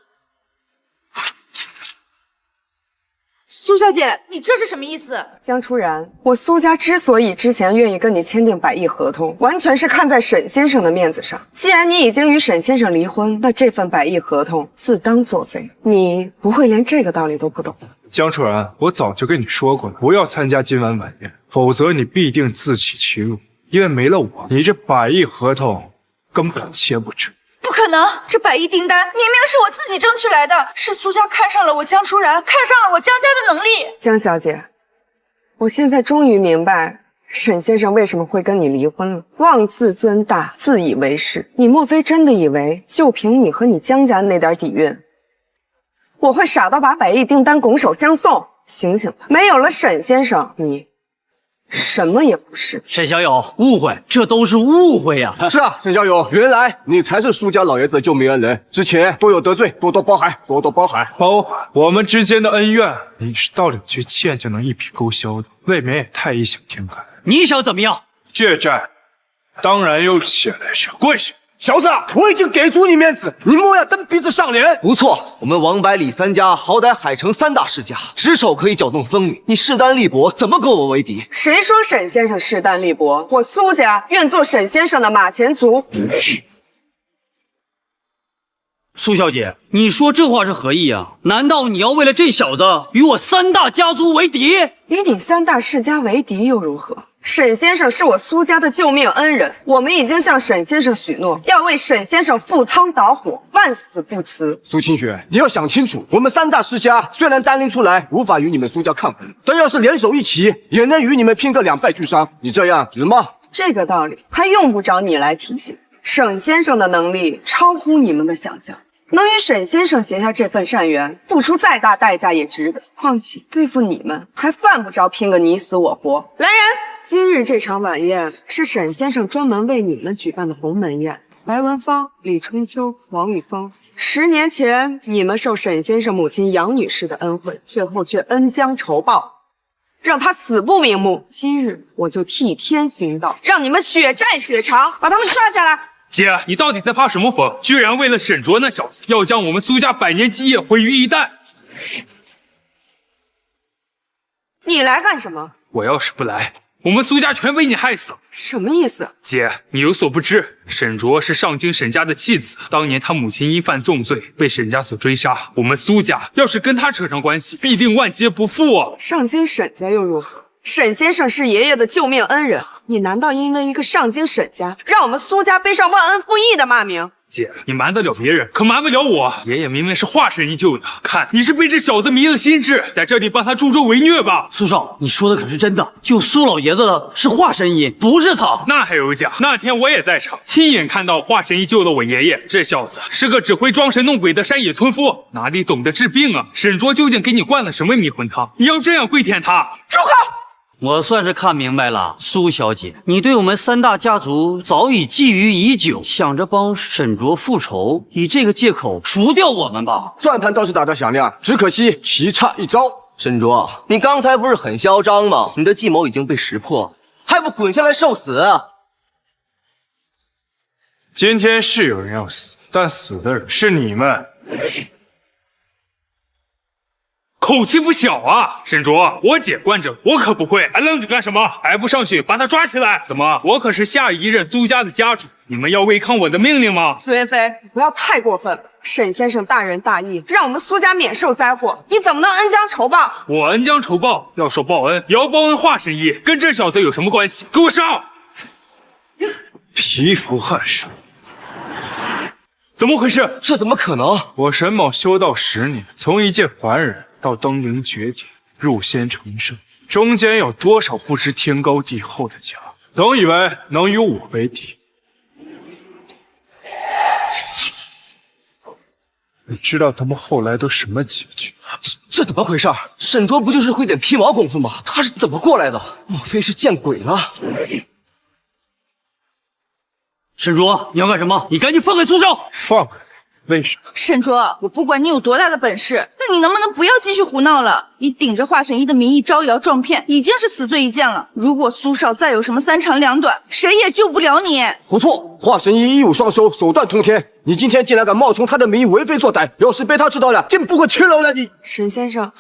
苏苏小姐，你这是什么意思？江初然，我苏家之所以之前愿意跟你签订百亿合同，完全是看在沈先生的面子上。既然你已经与沈先生离婚，那这份百亿合同自当作废。你不会连这个道理都不懂？江初然，我早就跟你说过了，不要参加今晚晚宴，否则你必定自取其辱。因为没了我，你这百亿合同根本签不成。不可能，这百亿订单明明是我自己争取来的，是苏家看上了我江初然，看上了我江家的能力。江小姐，我现在终于明白沈先生为什么会跟你离婚了。妄自尊大，自以为是，你莫非真的以为就凭你和你江家那点底蕴，我会傻到把百亿订单拱手相送？醒醒吧，没有了沈先生，你什么也不是。沈小友，误会，这都是误会呀！是啊，沈小友，原来你才是苏家老爷子的救命恩人，之前多有得罪，多多包涵，多多包涵。包涵我们之间的恩怨，你是到两句欠就能一笔勾销的，未免也太异想天开。你想怎么样？借债，当然有钱来着。跪下！小子，我已经给足你面子，你莫要蹬鼻子上脸。不错，我们王百里三家好歹海城三大世家，只手可以搅动风云，你势单力薄，怎么跟我为敌？谁说沈先生势单力薄？我苏家愿做沈先生的马前卒。苏小姐，你说这话是何意啊？难道你要为了这小子与我三大家族为敌？与你三大世家为敌又如何？沈先生是我苏家的救命恩人，我们已经向沈先生许诺，要为沈先生赴汤蹈火，万死不辞。苏清雪，你要想清楚，我们三大世家虽然单拎出来无法与你们苏家抗衡，但要是联手一起，也能与你们拼个两败俱伤。你这样值吗？这个道理还用不着你来提醒。沈先生的能力超乎你们的想象。能与沈先生结下这份善缘，付出再大代价也值得。况且对付你们，还犯不着拼个你死我活。来人，今日这场晚宴是沈先生专门为你们举办的鸿门宴。白文芳、李春秋、王玉峰，10年前你们受沈先生母亲杨女士的恩惠，最后却恩将仇报，让他死不瞑目。今日我就替天行道，让你们血债血偿，把他们抓下来。姐，你到底在发什么疯？居然为了沈卓那小子，要将我们苏家百年基业毁于一旦！你来干什么？我要是不来，我们苏家全被你害死。什么意思？姐，你有所不知，沈卓是上京沈家的弃子，当年他母亲因犯重罪被沈家所追杀，我们苏家要是跟他扯上关系，必定万劫不复啊！上京沈家又如何？沈先生是爷爷的救命恩人，你难道因为一个上京沈家，让我们苏家背上忘恩负义的骂名？姐，你瞒得了别人，可瞒不了我。爷爷明明是化神医救的，看你是被这小子迷了心智，在这里帮他助纣为虐吧。苏少，你说的可是真的？救苏老爷子的是华神医，不是他。那还有假？那天我也在场，亲眼看到华神医救了我爷爷。这小子是个只会装神弄鬼的山野村夫，哪里懂得治病啊？沈卓究竟给你灌了什么迷魂汤？你要这样跪舔他？住口！我算是看明白了，苏小姐，你对我们三大家族早已觊觎已久，想着帮沈卓复仇，以这个借口除掉我们吧。算盘倒是打得响亮，只可惜棋差一招。沈卓，你刚才不是很嚣张吗？你的计谋已经被识破，还不滚下来受死？今天是有人要死，但死的人是你们。口气不小啊，沈卓，我姐惯着，我可不会，还愣着干什么？还不上去把他抓起来？怎么，我可是下一任苏家的家主，你们要违抗我的命令吗？苏元飞，你不要太过分了。沈先生大仁大义，让我们苏家免受灾祸，你怎么能恩将仇报？我恩将仇报，要说报恩，也要报恩华神医，跟这小子有什么关系？给我上！皮肤汗水。怎么回事？这怎么可能？我沈某修道10年，从一介凡人到登临绝顶，入仙成圣，中间有多少不知天高地厚的家，都以为能与我为敌？你知道他们后来都什么结局？这怎么回事？沈卓不就是会点皮毛功夫吗？他是怎么过来的？莫非是见鬼了？沈卓，你要干什么？你赶紧放开苏少！放开！为什么？沈卓，我不管你有多大的本事，那你能不能不要继续胡闹了？你顶着华神医的名义招摇撞骗，已经是死罪一件了。如果苏少再有什么3长2短，谁也救不了你。不错，华神医一武双修，手段通天。你今天竟然敢冒充他的名义为非作歹，要是被他知道了，定不会轻饶了你。沈先生，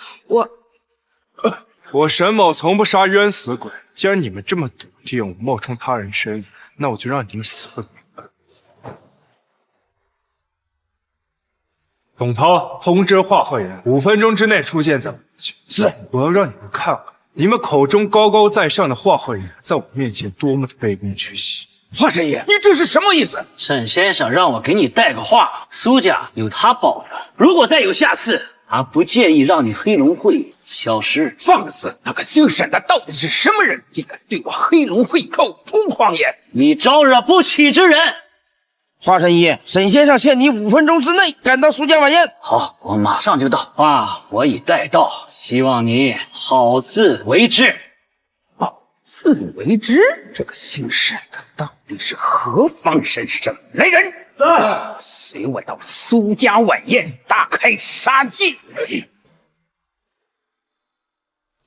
我沈某从不杀冤死鬼。既然你们这么笃定我冒充他人身份，那我就让你们死个明白。董涛，通知华鹤岩，5分钟之内出现在我面前。是，我要让你们看看，你们口中高高在上的华鹤岩，在我面前多么的卑躬屈膝。华神爷，你这是什么意思？沈先生让我给你带个话，苏家有他保着，如果再有下次，他不介意让你黑龙会消失。放肆！那个姓沈的到底是什么人？竟敢对我黑龙会口出狂言！你招惹不起之人。华神医，沈先生限你5分钟之内赶到苏家晚宴。好，我马上就到。话我已带到，希望你好自为之。自为之？这个姓沈的到底是何方神圣？来人，随我到苏家晚宴，大开杀戒！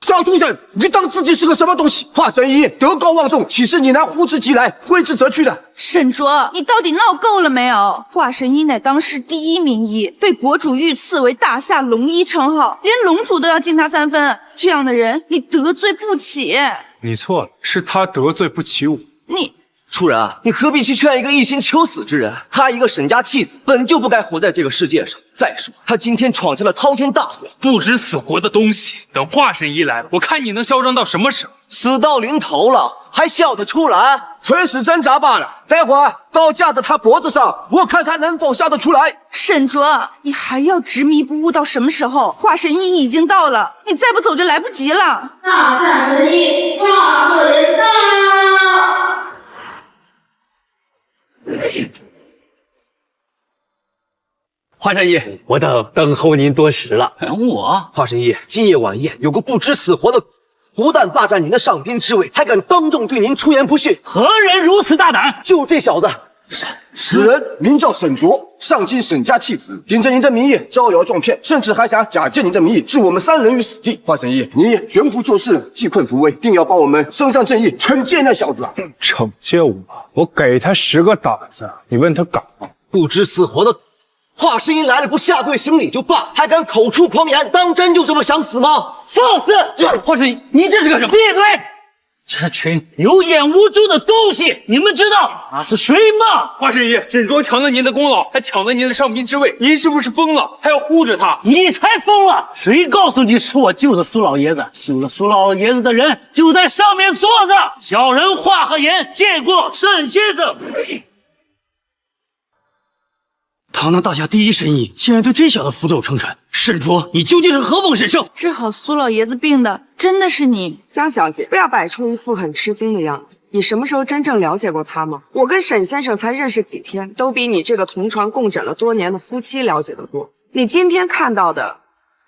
小畜生，你当自己是个什么东西？华神医德高望重，岂是你能呼之即来，挥之则去的？沈卓，你到底闹够了没有？华神医乃当世第1名医，被国主御赐为大夏龙医称号，连龙主都要敬他3分。这样的人，你得罪不起。你错了，是他得罪不起我。你初然，你何必去劝一个一心求死之人？他一个沈家弃子，本就不该活在这个世界上。再说，他今天闯下了滔天大祸，不知死活的东西。等华神医来，我看你能嚣张到什么时候？死到临头了，还笑得出来？垂死挣扎罢了。待会儿刀架在他脖子上，我看他能否笑得出来。沈卓，你还要执迷不悟到什么时候？华神医已经到了，你再不走就来不及了。大夏神医，华鹤人到！华神医，我等候您多时了。等我？华神医，今夜晚宴有个不知死活的，不但霸占您的上宾之位，还敢当众对您出言不逊。何人如此大胆？就这小子。此人名叫沈卓，上京沈家弃子，顶着您的名义招摇撞骗，甚至还想假借您的名义置我们3人于死地。华神医，你绝不做事济困扶危，定要帮我们伸张正义，惩戒那小子啊！惩戒我？我给他10个胆子，你问他敢吗？不知死活的。华神医来了，不下跪行礼就罢，还敢口出狂言，当真就这么想死吗？放肆！华神医，你这是干什么？闭嘴！这群有眼无珠的东西，你们知道他是谁吗？华神医，沈卓抢了您的功劳，还抢了您的上宾之位，您是不是疯了？还要护着他？你才疯了！谁告诉你是我救的苏老爷子？救了苏老爷子的人就在上面坐着。小人华鹤岩见过沈先生。堂堂大夏第1神医，竟然对这小子俯首称臣。沈卓，你究竟是何方神圣？治好苏老爷子病的真的是你？江小姐，不要摆出一副很吃惊的样子。你什么时候真正了解过他吗？我跟沈先生才认识几天，都比你这个同床共枕了多年的夫妻了解得多。你今天看到的，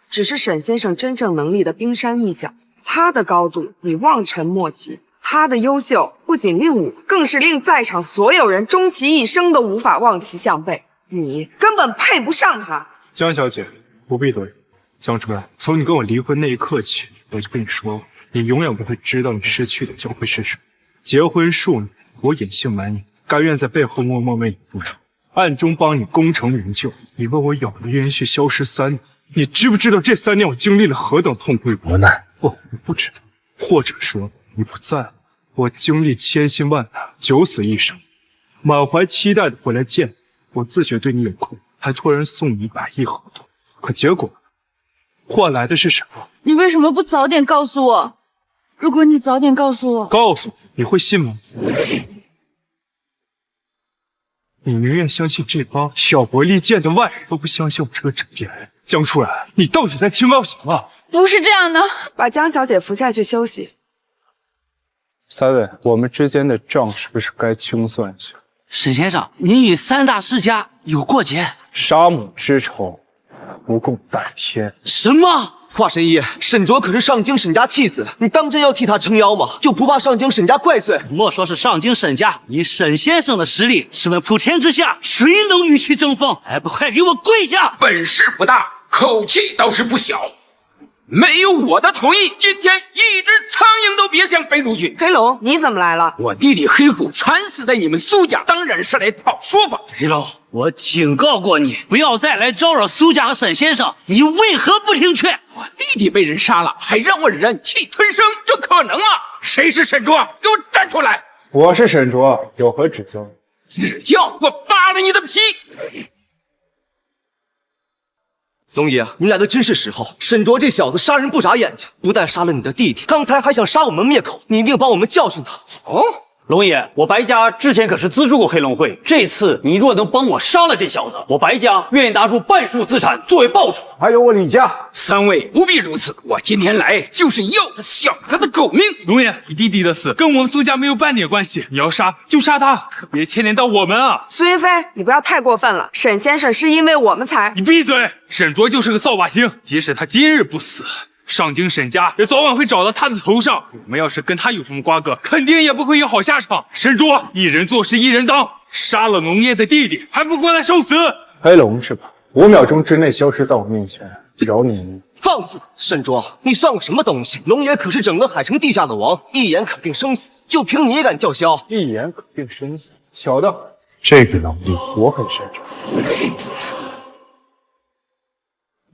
只是沈先生真正能力的冰山一角，他的高度你望尘莫及。他的优秀不仅令我，更是令在场所有人终其一生都无法望其项背。你根本配不上他。江小姐，不必多言。江主任，从你跟我离婚那一刻起，我就跟你说，你永远不会知道你失去的将会是什么。结婚数年，我隐姓埋名，甘愿在背后默默为你付出，暗中帮你功成名就。你为我咬了冤屈消失3年，你知不知道这3年我经历了何等痛苦与磨难？你不知道，或者说你不在了。我经历千辛万难，九死一生，满怀期待的回来见你。我自觉对你有愧，还托人送你100亿合同，可结果换来的是什么？你为什么不早点告诉我？如果你早点告诉我，告诉你会信吗？你宁愿相信这帮挑拨离间的外人，都不相信我这个枕边人。江初然，你到底在清高什么？不是这样的，把江小姐扶下去休息。3位，我们之间的账是不是该清算一下？沈先生，您与3大世家有过节，杀母之仇，不共戴天。什么？华神医，沈卓可是上京沈家弃子，你当真要替他撑腰吗？就不怕上京沈家怪罪？莫说是上京沈家，以沈先生的实力，试问普天之下，谁能与其争锋？还不快给我跪下！本事不大，口气倒是不小。没有我的同意，今天一只苍蝇都别想飞出去。黑龙，你怎么来了？我弟弟黑虎惨死在你们苏家，当然是来讨说法。黑龙，我警告过你，不要再来招惹苏家和沈先生，你为何不听劝？我弟弟被人杀了，还让我忍气吞声，这可能吗？谁是沈卓？给我站出来！我是沈卓，有何指教？指教？我扒了你的皮！龙爷，您来的真是时候。沈卓这小子杀人不眨眼睛，不但杀了你的弟弟，刚才还想杀我们灭口，你一定帮我们教训他。哦，龙爷，我白家之前可是资助过黑龙会，这次你若能帮我杀了这小子，我白家愿意拿出半数资产作为报酬。还有我李家，三位不必如此，我今天来就是要这小子的狗命。龙爷，你弟弟的死跟我们苏家没有半点关系，你要杀就杀他，可别牵连到我们啊！苏云飞，你不要太过分了，沈先生是因为我们才……你闭嘴！沈卓就是个扫把星，即使他今日不死，上京沈家也早晚会找到他的头上。我们要是跟他有什么瓜葛，肯定也不会有好下场。沈卓，一人做事一人当，杀了龙爷的弟弟，还不过来受死？黑龙是吧？5秒钟之内消失在我面前，饶你。放肆！沈卓，你算个什么东西？龙爷可是整个海城地下的王，一言可定生死，就凭你也敢叫嚣？一言可定生死，巧的，这个能力我很擅长。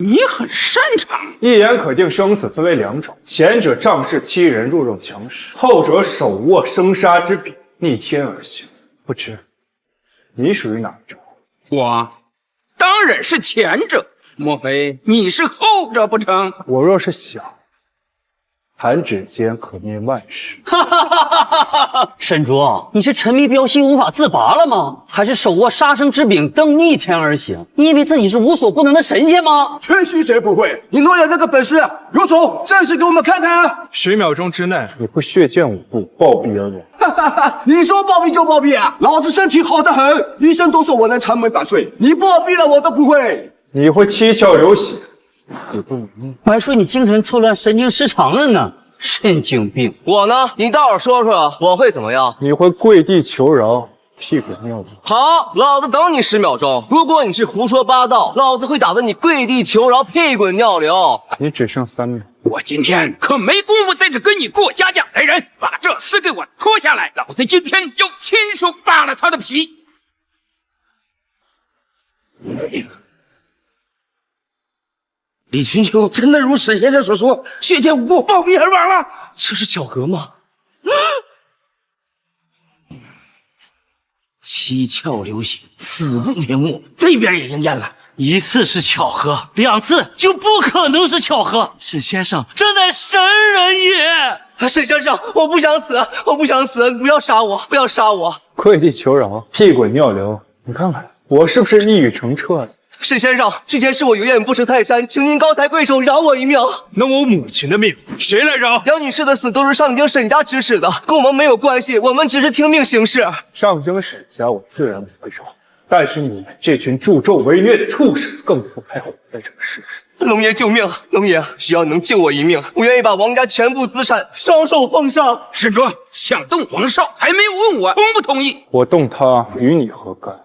你很擅长。一言可定生死分为2种，前者仗势欺人，弱肉强食；后者手握生杀之柄，逆天而行。不知你属于哪一种？我当然是前者，莫非你是后者不成？我若是想，弹指间可灭万世。沈卓，你是沉迷飙戏无法自拔了吗？还是手握杀生之柄登逆天而行？你以为自己是无所不能的神仙吗？谦虚谁不会？你若有那个本事，有种展示给我们看看！10秒钟之内，你不血溅5步，暴毙而亡。你说暴毙就暴毙啊！老子身体好得很，医生都说我能长命百岁，你暴毙了我都不会。你会七窍流血，死不瞑目。我还说你精神错乱、神经失常了呢。神经病！我呢？你倒是说说，我会怎么样？你会跪地求饶，屁滚尿流。好，老子等你10秒钟。如果你是胡说八道，老子会打得你跪地求饶，屁滚尿流。你只剩3秒。我今天可没工夫在这跟你过家家。来人，把这厮给我脱下来！老子今天要亲手扒了他的皮。李群秋真的如史先生所说，血溅5步，暴毙而亡了。这是巧合吗？七窍流血，死不瞑目，这边也应验了。1次是巧合，2次就不可能是巧合。沈先生，这乃神人也！沈先生，我不想死，我不想死，不要杀我，不要杀我！跪地求饶，屁滚尿流。你看看我是不是一语成谶了？沈先生，之前是我有眼不识泰山，请您高抬贵手饶我一命。那我母亲的命谁来饶？杨女士的死都是上京沈家指使的，跟我们没有关系，我们只是听命行事。上京沈家我自然不会饶，但是你们这群助纣为虐的畜生，更不配活在这个世上。龙爷救命！龙爷，只要能救我一命，我愿意把王家全部资产双手奉上。沈卓想动王少，还没有问我同不同意。我动他与你何干？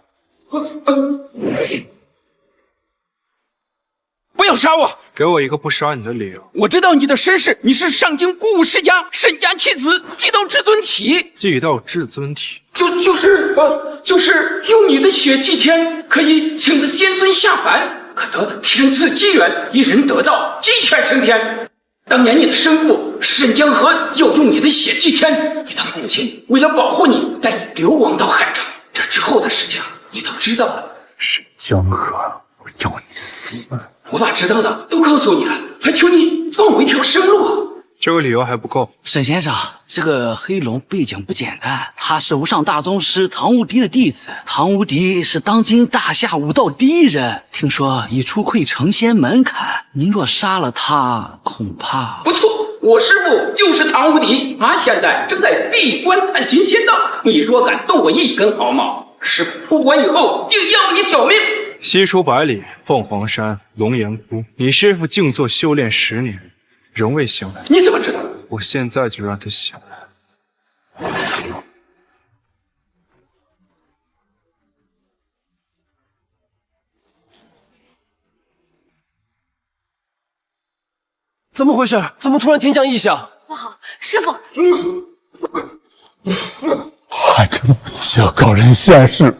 不要杀我！给我一个不杀你的理由。我知道你的身世，你是上京古武世家沈家妻子，祭到至尊体。祭到至尊体，就是用你的血祭天，可以请得仙尊下凡，可得天赐机缘，一人得道，鸡犬升天。当年你的生父沈江河要用你的血祭天，你的母亲为了保护你，带你流亡到海城，这之后的事情你都知道了。沈江河，我要你死！我把知道的都告诉你了，还求你放我一条生路啊！这个理由还不够。沈先生，这个黑龙背景不简单，他是无上大宗师唐无敌的弟子。唐无敌是当今大夏武道第一人，听说已出窥成仙门槛。您若杀了他，恐怕……不错，我师父就是唐无敌，他现在正在闭关探寻仙道。你若敢动我一根毫毛，师父出关以后定要你小命！西出百里，凤凰山，龙岩窟，你师父静坐修炼10年，仍未醒来。你怎么知道？我现在就让他醒来。怎么回事？怎么突然天降异象？不好，师傅！海城要告人现世。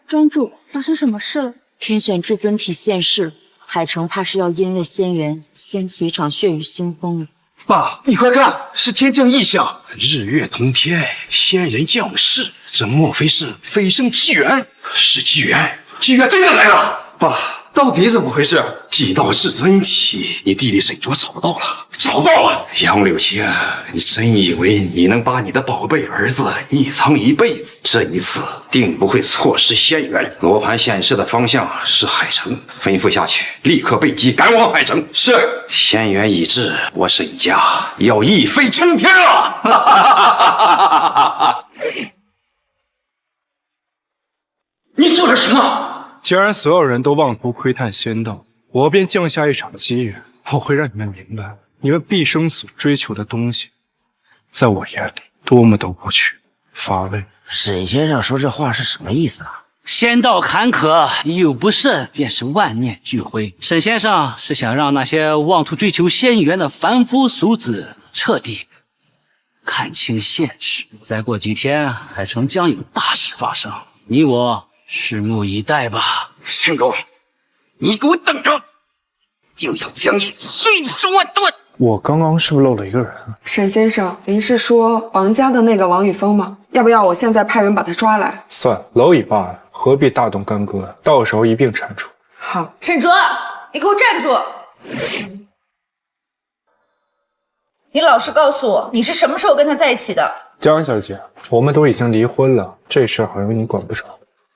庄主，发生什么事了？天选至尊体现世，海城怕是要因为仙缘掀起一场血雨腥风了。爸，你快看，是天降异象，日月同天，仙人降世，这莫非是飞升纪元？是纪元，纪元真的来了！爸，到底怎么回事？祭道至尊体，你弟弟沈卓找到了，找到了！杨柳青，你真以为你能把你的宝贝儿子隐藏一辈子？这一次定不会错失仙缘。罗盘显示的方向是海城，吩咐下去，立刻备机赶往海城。是，仙缘已至，我沈家要一飞冲天了！你做了什么？既然所有人都妄图窥探仙道，我便降下一场机缘，我会让你们明白，你们毕生所追求的东西，在我眼里多么都不去乏味。沈先生说这话是什么意思啊？仙道坎坷，一有不慎便是万念俱灰。沈先生是想让那些妄图追求仙缘的凡夫俗子彻底看清现实。再过几天，海城将有大事发生，你我拭目以待吧。沈卓，你给我等着，定要将你碎尸万段！我刚刚是不是漏了一个人？沈先生，您是说王家的那个王宇峰吗？要不要我现在派人把他抓来？算了，蝼蚁罢了，何必大动干戈？到时候一并铲除。好，沈卓，你给我站住！你老实告诉我，你是什么时候跟他在一起的？江小姐，我们都已经离婚了，这事好像你管不着。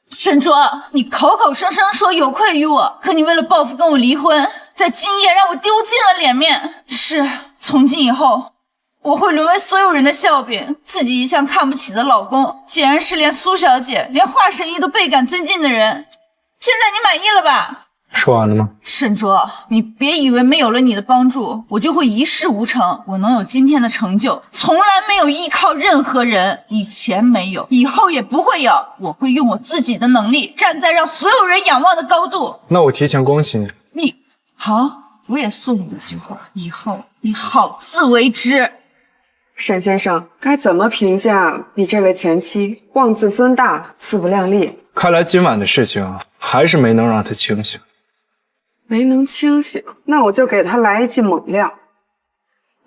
沈卓，你口口声声说有愧于我，可你为了报复跟我离婚，在今夜让我丢尽了脸面。是，从今以后，我会沦为所有人的笑柄。自己一向看不起的老公，竟然是连苏小姐、连华神医都倍感尊敬的人。现在你满意了吧？说完了吗？沈卓，你别以为没有了你的帮助，我就会一事无成。我能有今天的成就，从来没有依靠任何人，以前没有，以后也不会有。我会用我自己的能力，站在让所有人仰望的高度。那我提前恭喜你。你好，我也送你一句话，以后你好自为之。沈先生，该怎么评价你这位前妻？妄自尊大，自不量力。看来今晚的事情还是没能让他清醒。没能清醒，那我就给他来一剂猛料。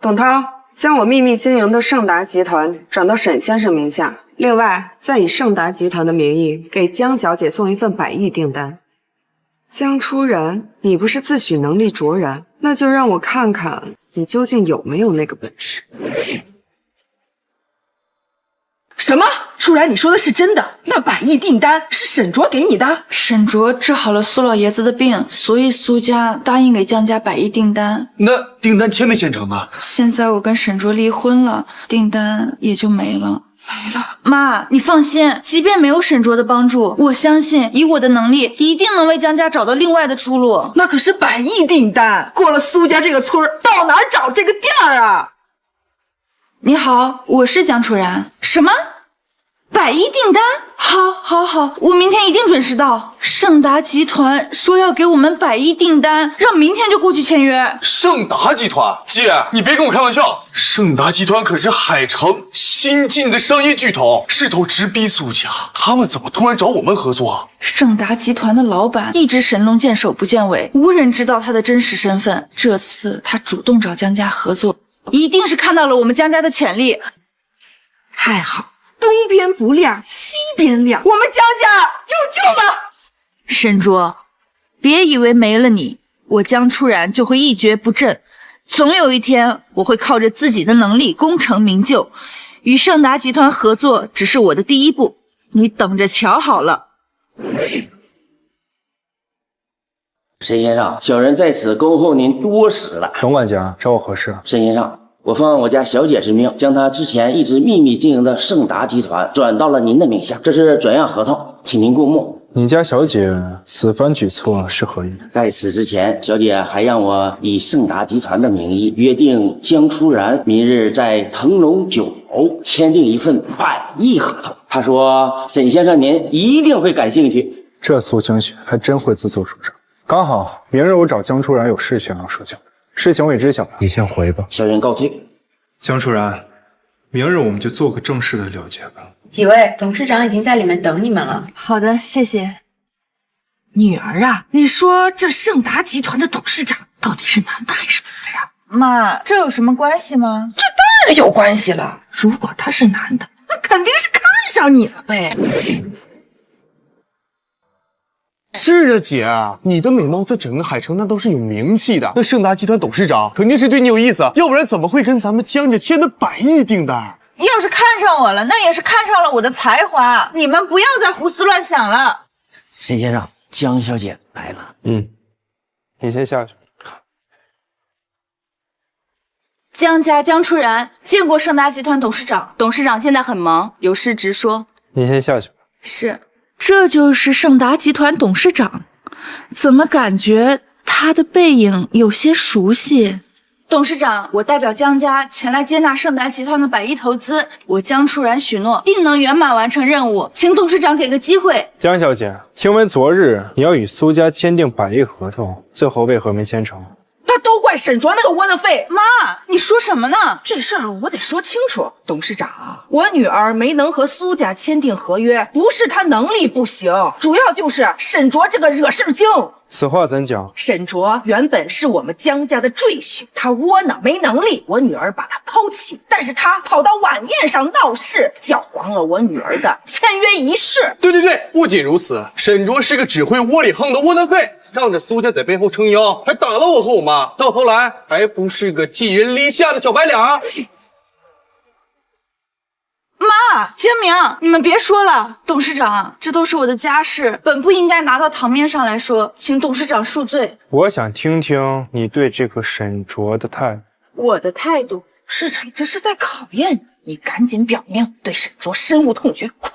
董涛，将我秘密经营的盛达集团转到沈先生名下，另外再以盛达集团的名义给江小姐送一份100亿订单。江初然，你不是自诩能力卓然，那就让我看看你究竟有没有那个本事。什么？初然，你说的是真的？那100亿订单是沈卓给你的？沈卓治好了苏老爷子的病，所以苏家答应给江家100亿订单。那订单签没签成啊？现在我跟沈卓离婚了，订单也就没了。妈，你放心，即便没有沈卓的帮助，我相信以我的能力，一定能为江家找到另外的出路。那可是100亿订单，过了苏家这个村到哪找这个店儿啊？你好，我是江初然。什么？100亿订单？好，我明天一定准时到。盛达集团说要给我们100亿订单，让明天就过去签约。盛达集团，姐，你别跟我开玩笑。盛达集团可是海城新晋的商业巨头，势头直逼苏家，他们怎么突然找我们合作？盛达集团的老板一直神龙见首不见尾，无人知道他的真实身份。这次他主动找江家合作，一定是看到了我们江家的潜力。太好，东边不亮西边亮，我们江家有救了。沈卓，别以为没了你，我江初然就会一蹶不振。总有一天，我会靠着自己的能力功成名就。与盛达集团合作只是我的第一步，你等着瞧好了。沈先生，小人在此恭候您多时了。董管家找我何事？沈先生，我奉我家小姐之命，将她之前一直秘密经营的盛达集团转到了您的名下，这是转让合同，请您过目。你家小姐此番举措是何意？在此之前，小姐还让我以盛达集团的名义约定江初然明日在腾龙酒楼签订一份100亿合同。她说沈先生您一定会感兴趣。这苏清雪还真会自作主张。刚好明日我找江初然有事情要说清，事情我也知晓了，你先回吧。小人告退。江初然，明日我们就做个正式的了结吧。几位董事长已经在里面等你们了。好的，谢谢。女儿啊，你说这盛达集团的董事长到底是男的还是女的呀？妈，这有什么关系吗？这当然有关系了。如果他是男的，那肯定是看上你了呗。是啊，姐，你的美貌在整个海城那都是有名气的。那盛达集团董事长肯定是对你有意思，要不然怎么会跟咱们江家签的100亿订单？要是看上我了，那也是看上了我的才华。你们不要再胡思乱想了。沈先生，江小姐来了。你先下去。江家江初然见过盛达集团董事长。董事长现在很忙，有事直说。你先下去。是。这就是盛达集团董事长，怎么感觉他的背影有些熟悉？董事长，我代表江家前来接纳盛达集团的100亿投资，我江初然许诺定能圆满完成任务，请董事长给个机会。江小姐，听闻昨日你要与苏家签订100亿合同，最后为何没签成？那都怪沈卓那个窝囊废！妈，你说什么呢？这事儿我得说清楚。董事长，我女儿没能和苏家签订合约，不是她能力不行，主要就是沈卓这个惹事精。此话怎讲？沈卓原本是我们江家的赘婿，他窝囊没能力，我女儿把他抛弃，但是他跑到晚宴上闹事，搅黄了我女儿的签约仪式。对，不仅如此，沈卓是个只会窝里横的窝囊废，仗着苏家在背后撑腰，还打了我和我妈，到头来还不是个寄人篱下的小白脸。妈，江明，你们别说了。董事长，这都是我的家事，本不应该拿到堂面上来说，请董事长恕罪。我想听听你对这个沈卓的态度。我的态度？市场这是在考验你，你赶紧表明对沈卓深恶痛绝，快！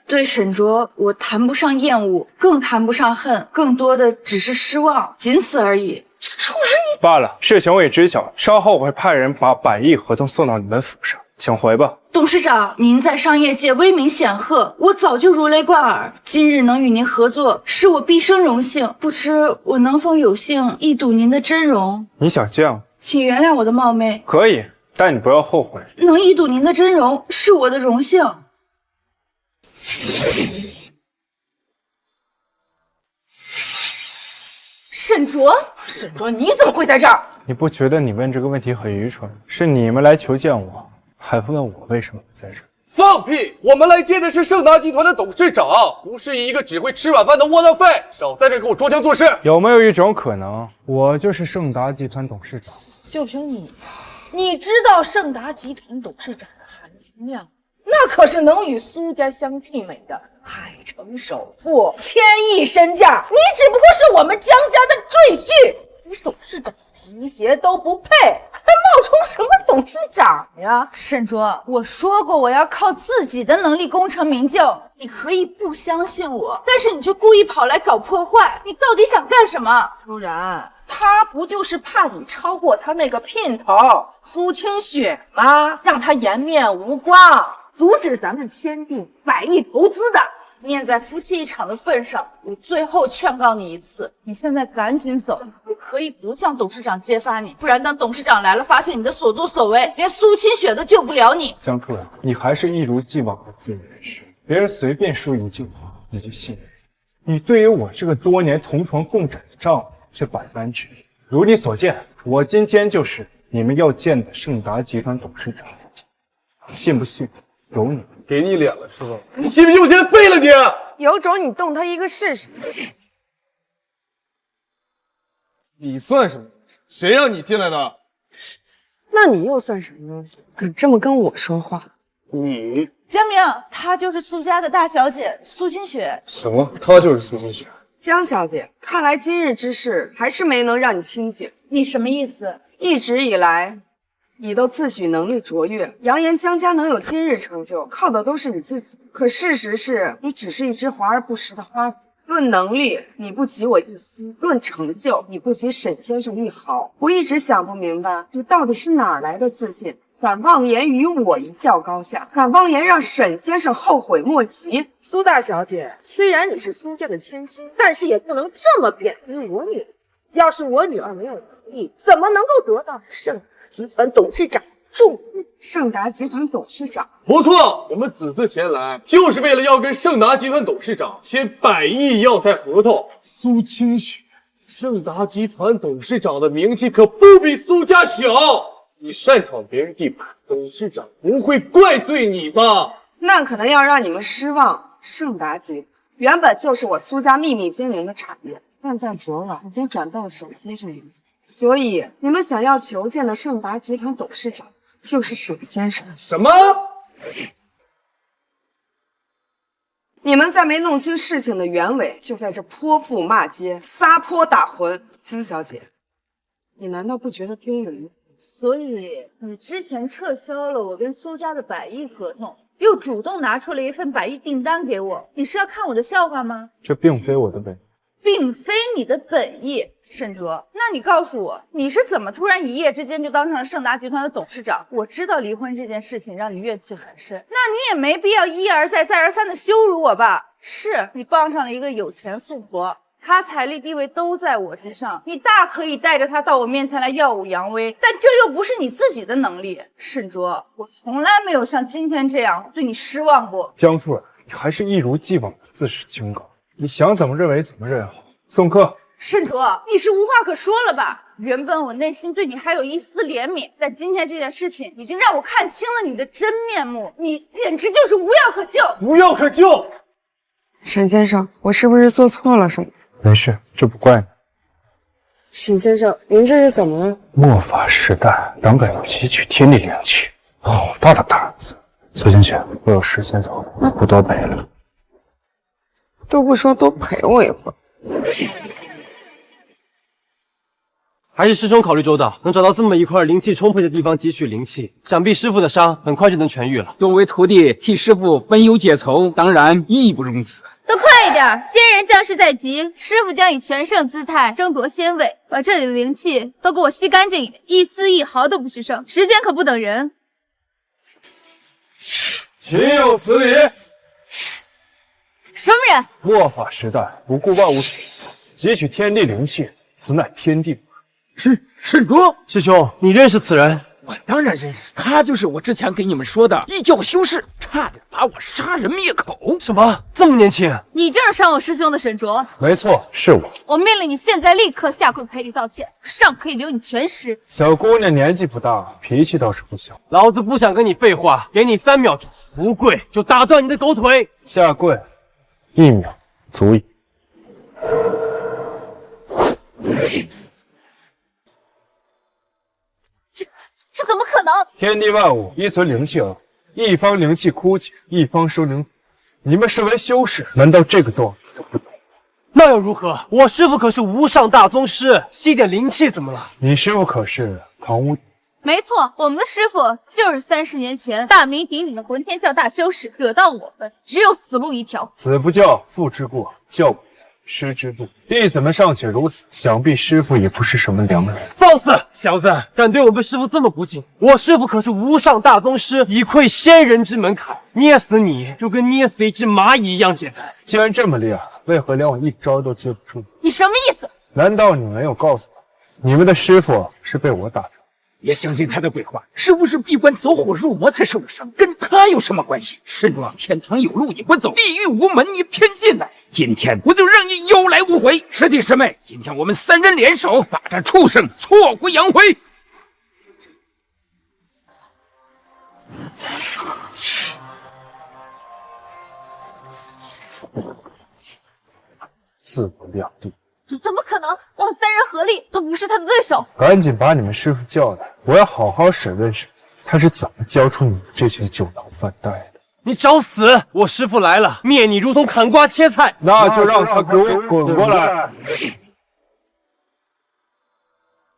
对沈卓，我谈不上厌恶，更谈不上恨，更多的只是失望，仅此而已。突然你罢了，事情我也知晓，稍后我会派人把100亿合同送到你们府上，请回吧。董事长，您在商业界威名显赫，我早就如雷贯耳。今日能与您合作，是我毕生荣幸。不知我能否有幸一睹您的真容？你想见我？请原谅我的冒昧。可以，但你不要后悔。能一睹您的真容是我的荣幸。沈卓，你怎么会在这儿？你不觉得你问这个问题很愚蠢？是你们来求见我，还问我为什么不在这儿？放屁！我们来接的是盛达集团的董事长，不是一个只会吃晚饭的窝囊废。少在这给我装腔作势！有没有一种可能，我就是盛达集团董事长？就凭你知道盛达集团董事长的含金量？那可是能与苏家相媲美的海城首富，1000亿身价。你只不过是我们江家的赘婿，你董事长提携都不配，还冒充什么董事长呀？沈卓，我说过我要靠自己的能力功成名就。你可以不相信我，但是你却故意跑来搞破坏，你到底想干什么？初然，他不就是怕你超过他那个姘头苏清雪吗？让他颜面无光，阻止咱们签订100亿投资的。念在夫妻一场的份上，我最后劝告你一次，你现在赶紧走。我可以不向董事长揭发你，不然当董事长来了，发现你的所作所为，连苏清雪都救不了你。江初然，你还是一如既往的自以为是，别人随便说一句话你就信任。你对于我这个多年同床共枕的丈夫却百般质疑。如你所见，我今天就是你们要见的盛达集团董事长，信不信由你。给你脸了是吧？你信不信我先废了你？有种你动他一个试试。你算什么？谁让你进来的？那你又算什么东西？敢这么跟我说话？你江明，她就是苏家的大小姐苏清雪。什么？她就是苏清雪。江小姐，看来今日之事还是没能让你清醒。你什么意思？一直以来，你都自诩能力卓越，扬言江家能有今日成就，靠的都是你自己。可事实是，你只是一只华而不实的花。论能力，你不及我一丝；论成就，你不及沈先生一毫。我一直想不明白，你到底是哪儿来的自信，敢妄言与我一较高下，敢妄言让沈先生后悔莫及。苏大小姐，虽然你是苏家的千金，但是也不能这么贬低我女儿。要是我女儿没有能力，怎么能够得到盛达集团董事长重用？盛达集团董事长，不错，我们此次前来就是为了要跟盛达集团董事长签100亿要材合同。苏清雪，盛达集团董事长的名气可不比苏家小，你擅闯别人地盘，董事长不会怪罪你吧？那可能要让你们失望。盛达集团原本就是我苏家秘密经营的产业，但在昨晚已经转到沈先生名下，所以你们想要求见的盛达集团董事长就是沈先生。什么？你们在没弄清事情的原委，就在这泼妇骂街、撒泼打浑。江小姐，你难道不觉得丢人吗？所以你之前撤销了我跟苏家的100亿合同，又主动拿出了一份100亿订单给我，你是要看我的笑话吗？这并非我的本意，并非你的本意。沈卓，那你告诉我，你是怎么突然一夜之间就当上了盛达集团的董事长？我知道离婚这件事情让你怨气很深，那你也没必要一而再再而三的羞辱我吧？是你傍上了一个有钱富婆，他财力地位都在我之上，你大可以带着他到我面前来耀武扬威，但这又不是你自己的能力。沈卓，我从来没有像今天这样对你失望过。江夫人，你还是一如既往的自视清高，你想怎么认为怎么认好。送客。沈卓，你是无话可说了吧？原本我内心对你还有一丝怜悯，但今天这件事情已经让我看清了你的真面目，你简直就是无药可救！无药可救！沈先生，我是不是做错了什么？没事，这不怪你。沈先生，您这是怎么了？末法时代，胆敢汲取天地灵气，好大的胆子！苏清雪，我有事先走，不多陪了。都不说多陪我一会儿。还是师兄考虑周到，能找到这么一块灵气充沛的地方汲取灵气，想必师傅的伤很快就能痊愈了。作为徒弟，替师傅分忧解愁，当然义不容辞。都快一点！仙人将士在即，师傅将以全胜姿态争夺仙位，把这里的灵气都给我吸干净一点，一丝一毫都不许剩。时间可不等人。岂有此理！什么人？末法时代，不顾万物死，汲取天地灵气，此乃天地。沈卓，师兄，你认识此人？我当然认识，他就是我之前给你们说的异教修士，差点把我杀人灭口。什么？这么年轻？你就是伤我师兄的沈卓。没错，是我。我命令你现在立刻下跪赔礼道歉，上可以留你全尸。小姑娘年纪不大，脾气倒是不小。老子不想跟你废话，给你3秒钟，不跪就打断你的狗腿。下跪，1秒足矣。这怎么可能？天地万物依存灵气而活，一方灵气枯竭，一方生灵。你们身为修士，难道这个道理都不懂？那又如何？我师傅可是无上大宗师，吸点灵气怎么了？你师傅可是唐无敌？没错，我们的师傅就是30年前大名鼎鼎的混天教大修士，惹到我们，只有死路一条。子不教，父之过；教不严，师之度。弟子们尚且如此，想必师傅也不是什么良人。放肆！小子，敢对我们师傅这么不敬！我师傅可是无上大宗师，已窥仙人之门槛，捏死你就跟捏死一只蚂蚁一样简单。既然这么厉害，为何连我一招都接不住？你什么意思？难道你没有告诉我，你们的师傅是被我打伤？别相信他的鬼话，是不是闭关走火入魔才受的伤？跟他有什么关系？沈卓，天堂有路你不走，地狱无门你偏进来。今天我就让你有来无回。师弟师妹，今天我们3人联手，把这畜生挫骨扬灰。自不量力。怎么可能？我们3人合力都不是他的对手。赶紧把你们师傅叫来，我要好好审问审他是怎么教出你们这群酒囊饭袋的。你找死！我师傅来了，灭你如同砍瓜切菜。那就让他给我滚过来。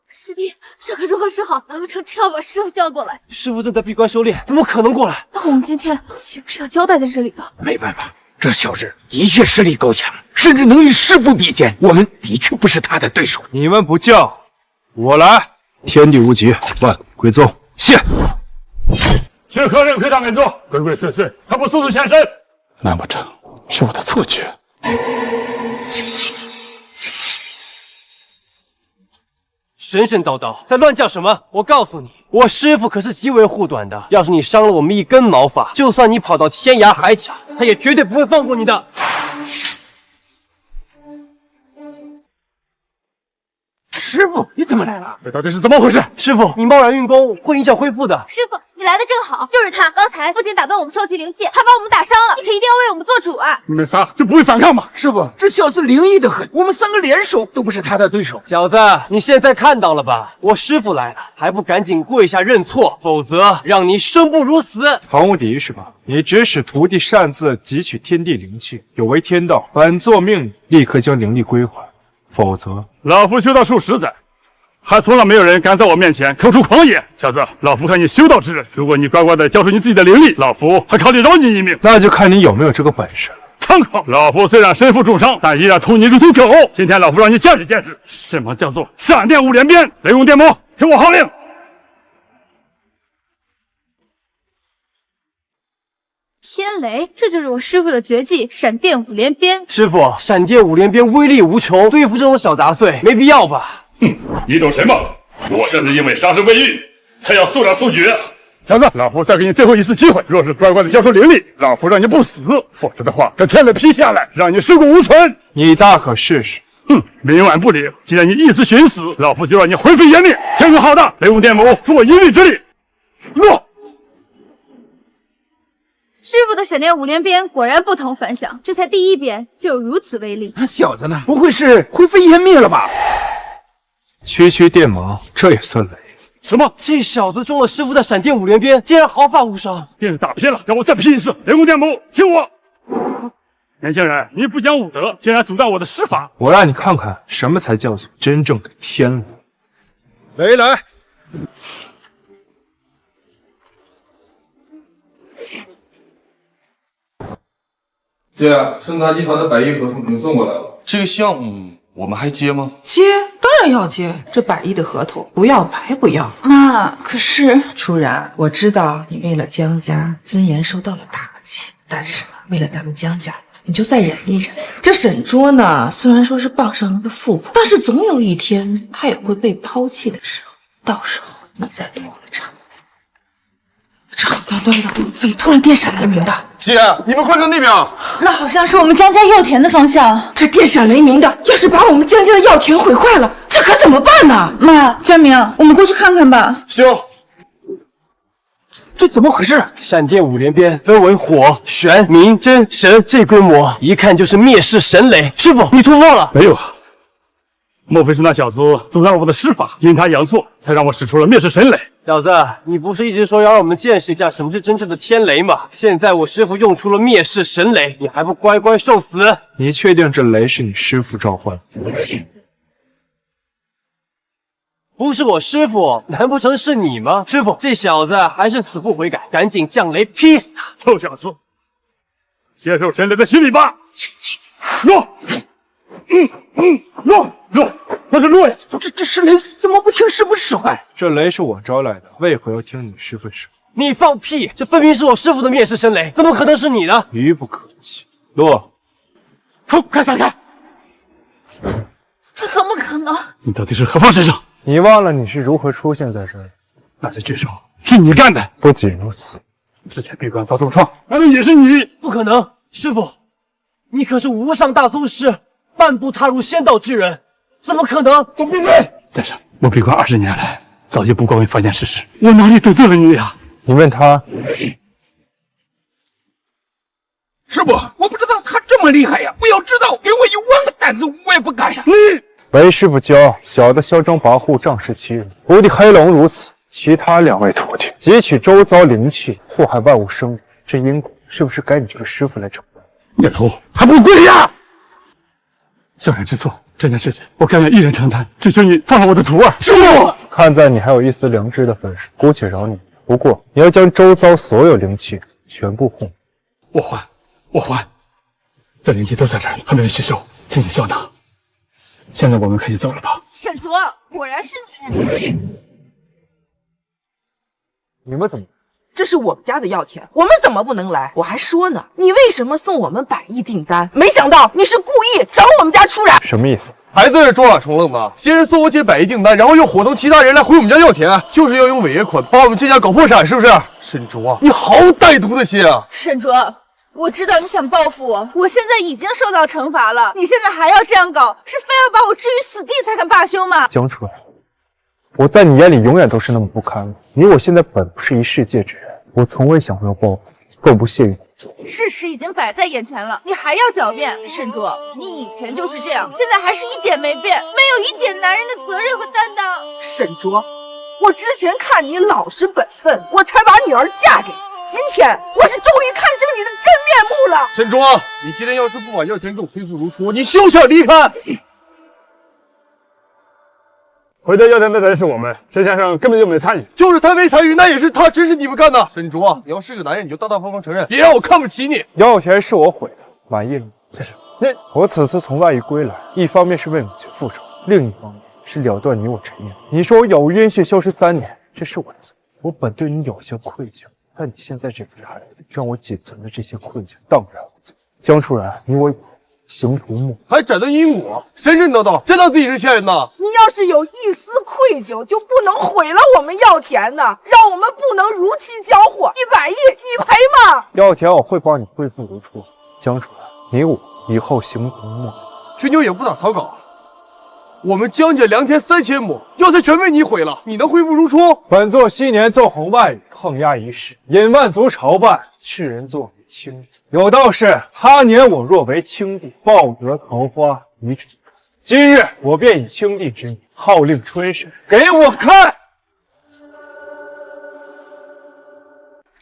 师弟，这可如何是好？难不成真要把师傅叫过来？师傅正在闭关修炼，怎么可能过来？那我们今天岂不是要交代在这里了？没办法，这小子的确实力高强，甚至能与师傅比肩。我们的确不是他的对手。你们不叫，我来。天地无极，万鬼归宗，谢。是何人窥探本座？鬼鬼祟祟，还不速速现身？难不成是我的错觉？神神叨叨，在乱叫什么？我告诉你，我师傅可是极为护短的。要是你伤了我们一根毛发，就算你跑到天涯海角，他也绝对不会放过你的。师傅，你怎么来了？这到底是怎么回事？师傅，你贸然运功会影响恢复的。师傅，你来的正好，就是他，刚才不仅打断我们收集灵气，还把我们打伤了，你可一定要为我们做主啊！你们仨就不会反抗吗？师傅，这小子灵异的很，我们3个联手都不是他的对手。小子，你现在看到了吧？我师傅来了，还不赶紧跪下认错，否则让你生不如死！唐无敌是吧？你指使徒弟擅自汲取天地灵气，有违天道，本座命你立刻将灵力归还，否则老夫修道数10载，还从来没有人敢在我面前口出狂言。小子，老夫看你修道之人，如果你乖乖的交出你自己的灵力，老夫还考虑饶你一命。那就看你有没有这个本事了。猖狂！老夫虽然身负重伤，但依然屠你如屠狗。今天老夫让你见识见识，什么叫做闪电5连鞭！雷公电魔，听我号令！天雷，这就是我师傅的绝技——闪电5连鞭。师傅，闪电5连鞭威力无穷，对付这种小杂碎没必要吧？你懂什么？我正是因为伤势未愈，才要速战速决。小子，老夫再给你最后一次机会，若是乖乖的交出灵力，老夫让你不死；否则的话，等天雷劈下来，让你尸骨无存。你大可试试。冥顽不灵！既然你意思寻死，老夫就让你灰飞烟灭。天空浩大，雷公电魔助我一臂之力。落。师傅的闪电5连鞭果然不同凡响，这才第1鞭就有如此威力。那小子呢？不会是灰飞烟灭了吧？区区电毛，这也算雷？什么？这小子中了师傅的闪电5连鞭，竟然毫发无伤。电是打偏了，让我再劈一次。雷公电魔，听我！年轻人，你不讲武德，竟然阻断我的施法！我让你看看什么才叫做真正的天雷！雷来！姐，盛达集团的百亿合同已经送过来了，这个项目我们还接吗？接，当然要接。这100亿的合同，不要白不要。妈，可是初然，我知道你为了江家尊严受到了打击，但是呢，为了咱们江家，你就再忍一忍。这沈桌呢，虽然说是傍上了个富婆，但是总有一天他也会被抛弃的时候，到时候你再脱了场。这好端端的，怎么突然电闪雷鸣的？姐，你们快看那边！那好像是我们江家药田的方向。这电闪雷鸣的，要是把我们江家的药田毁坏了，这可怎么办呢？妈，佳明，我们过去看看吧。行。这怎么回事？闪电5连鞭分为火、玄、冥、真、神，这规模一看就是灭世神雷。师傅，你突破了？没有啊，莫非是那小子阻断了我的施法，阴差阳错才让我使出了灭世神雷？小子，你不是一直说要让我们见识一下什么是真正的天雷吗？现在我师傅用出了灭世神雷，你还不乖乖受死？你确定这雷是你师傅召唤？不是我师傅，难不成是你吗？师傅，这小子还是死不悔改，赶紧降雷劈死他！臭小子，接受神雷的洗礼吧！落，落，那是落呀！这是雷，怎么不听师傅使唤？这雷是我招来的，为何要听你师傅使唤？你放屁！这分明是我师傅的灭世神雷，怎么可能是你的？愚不可及！落，快闪开！这怎么可能？你到底是何方神圣？你忘了你是如何出现在这儿？那这巨兽是你干的？不仅如此，之前闭关遭重创，难道也是你？不可能，师傅，你可是无上大宗师，半步踏入仙道之人，怎么可能？我闭嘴！再说，我闭关20年来，早就不光为发现事实，我哪里得罪了你呀？你问他。师傅，我不知道他这么厉害呀！我要知道，给我1万个胆子，我也不敢呀！你为师不教，小的嚣张跋扈，仗势欺人。徒弟黑龙如此，其他2位徒弟汲取周遭灵气，祸害万物生灵，这因果是不是该你这个师傅来承担？孽头还不跪呀！小人知错，这件事情我甘愿一人承担，只求你放了我的徒儿。师傅，看在你还有一丝良知的份上，姑且饶你。不过你要将周遭所有灵气全部换。我还。这灵气都在这儿，还没人吸收，请你笑纳。现在我们可以走了吧？沈卓，果然是你！你们怎么？这是我们家的药田，我们怎么不能来？我还说呢，你为什么送我们100亿订单？没想到你是故意找我们家出人。什么意思？还在这装傻充愣吗？先是送我姐100亿订单，然后又伙同其他人来毁我们家药田，就是要用违约款把我们这家搞破产，是不是？沈卓，你好歹毒的心啊！沈卓，我知道你想报复我，我现在已经受到惩罚了，你现在还要这样搞，是非要把我置于死地才敢罢休吗？江楚然，我在你眼里永远都是那么不堪的。你我现在本不是一世界之人，我从未想过要报复，更不屑于你。事实已经摆在眼前了，你还要狡辩？沈卓，你以前就是这样，现在还是一点没变，没有一点男人的责任和担当。沈卓，我之前看你老实本分，我才把女儿嫁给你。今天我是终于看清你的真面目了。沈卓，你今天要是不把药田给我恢复如初，你休想离开！回到药田的人是我们，沈先生根本就没参与。就是他没参与，那也是他，真是你们干的。沈卓，你要是个男人，你就大大方方承认，别让我看不起你。药田是我毁的，满意了吗，先生？我此次从外域归来，一方面是为母亲复仇，另一方面是了断你我陈年。你说我有冤血消失3年，这是我的错，我本对你有些愧疚，但你现在这份爱，让我仅存的这些愧疚荡然无存。江楚然，你我形同陌，还斩断因果，神神叨叨，真当自己是仙人呢？你要是有一丝愧疚，就不能毁了我们药田呢，让我们不能如期交货。100亿，你赔吗？药田我会帮你恢复如初。江楚然，你我以后形同陌路。吹牛也不打草稿，我们江家良田3000亩，药材全被你毁了，你能恢复如初？本座昔年纵横外域，横压一世，引万族朝拜，世人作为轻敌。有道是：8年我若为轻帝，报得桃花遗嘱。今日我便以轻帝之名，号令春神，给我看！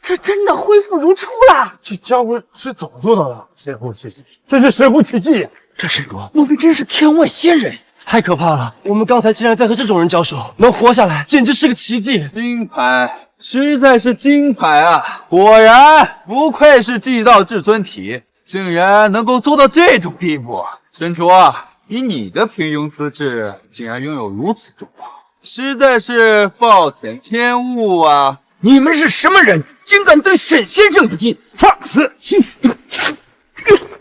这真的恢复如初了？这家伙是怎么做到的？神乎其技，真是神乎其技呀！这沈卓，莫非真是天外仙人？太可怕了！我们刚才竟然在和这种人交手，能活下来，简直是个奇迹！金牌，实在是金牌啊！果然不愧是祭道至尊体，竟然能够做到这种地步。沈卓，以你的平庸资质，竟然拥有如此重望，实在是暴殄天物啊！你们是什么人，竟敢对沈先生不敬？放肆！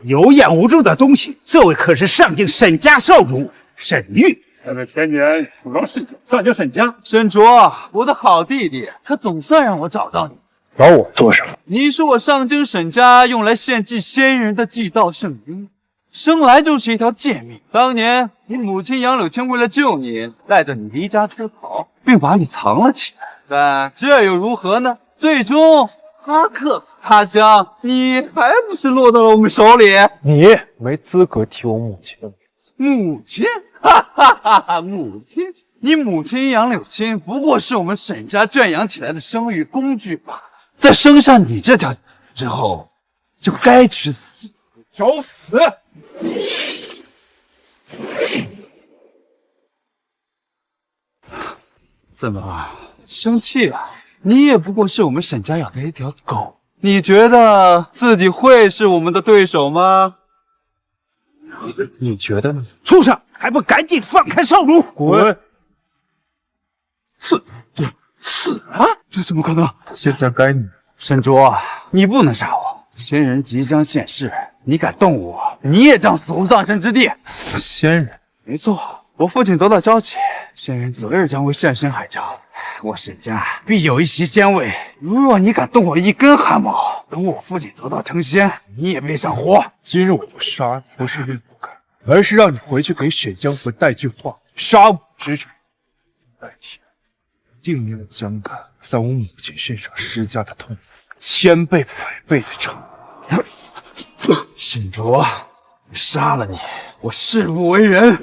有眼无珠的东西，这位可是上京沈家少主沈玉。他们前年不让事情上京沈家。沈卓，我的好弟弟，可总算让我找到你。找我做什么？你是我上京沈家用来献祭先人的祭道圣婴，生来就是一条贱命。当年你母亲杨柳青为了救你，带着你离家出逃，并把你藏了起来。但这又如何呢？最终他客死他乡，你还不是落到了我们手里？你没资格提我母亲的名字。母亲？哈哈哈哈！母亲？你母亲杨柳青不过是我们沈家圈养起来的生育工具罢了。在生下你这条之后，就该去死。找死！怎么生气了？你也不过是我们沈家养的一条狗，你觉得自己会是我们的对手吗？你觉得呢？畜生，还不赶紧放开少主！滚！死了？这怎么可能？现在该你。沈卓，你不能杀我！仙人即将现世，你敢动我，你也将死无葬身之地。仙人？没错，我父亲得到消息，仙人择日将会现身海城，我沈家必有一席仙位。如若你敢动我一根汗毛，等我父亲得道成仙，你也别想活。今日我不杀你，不是因为不敢，而是让你回去给沈江河带句话：杀我之者，代替定令江敢在我母亲身上施加的痛，1000倍100倍的惩罚。沈卓，杀了你，我誓不为人。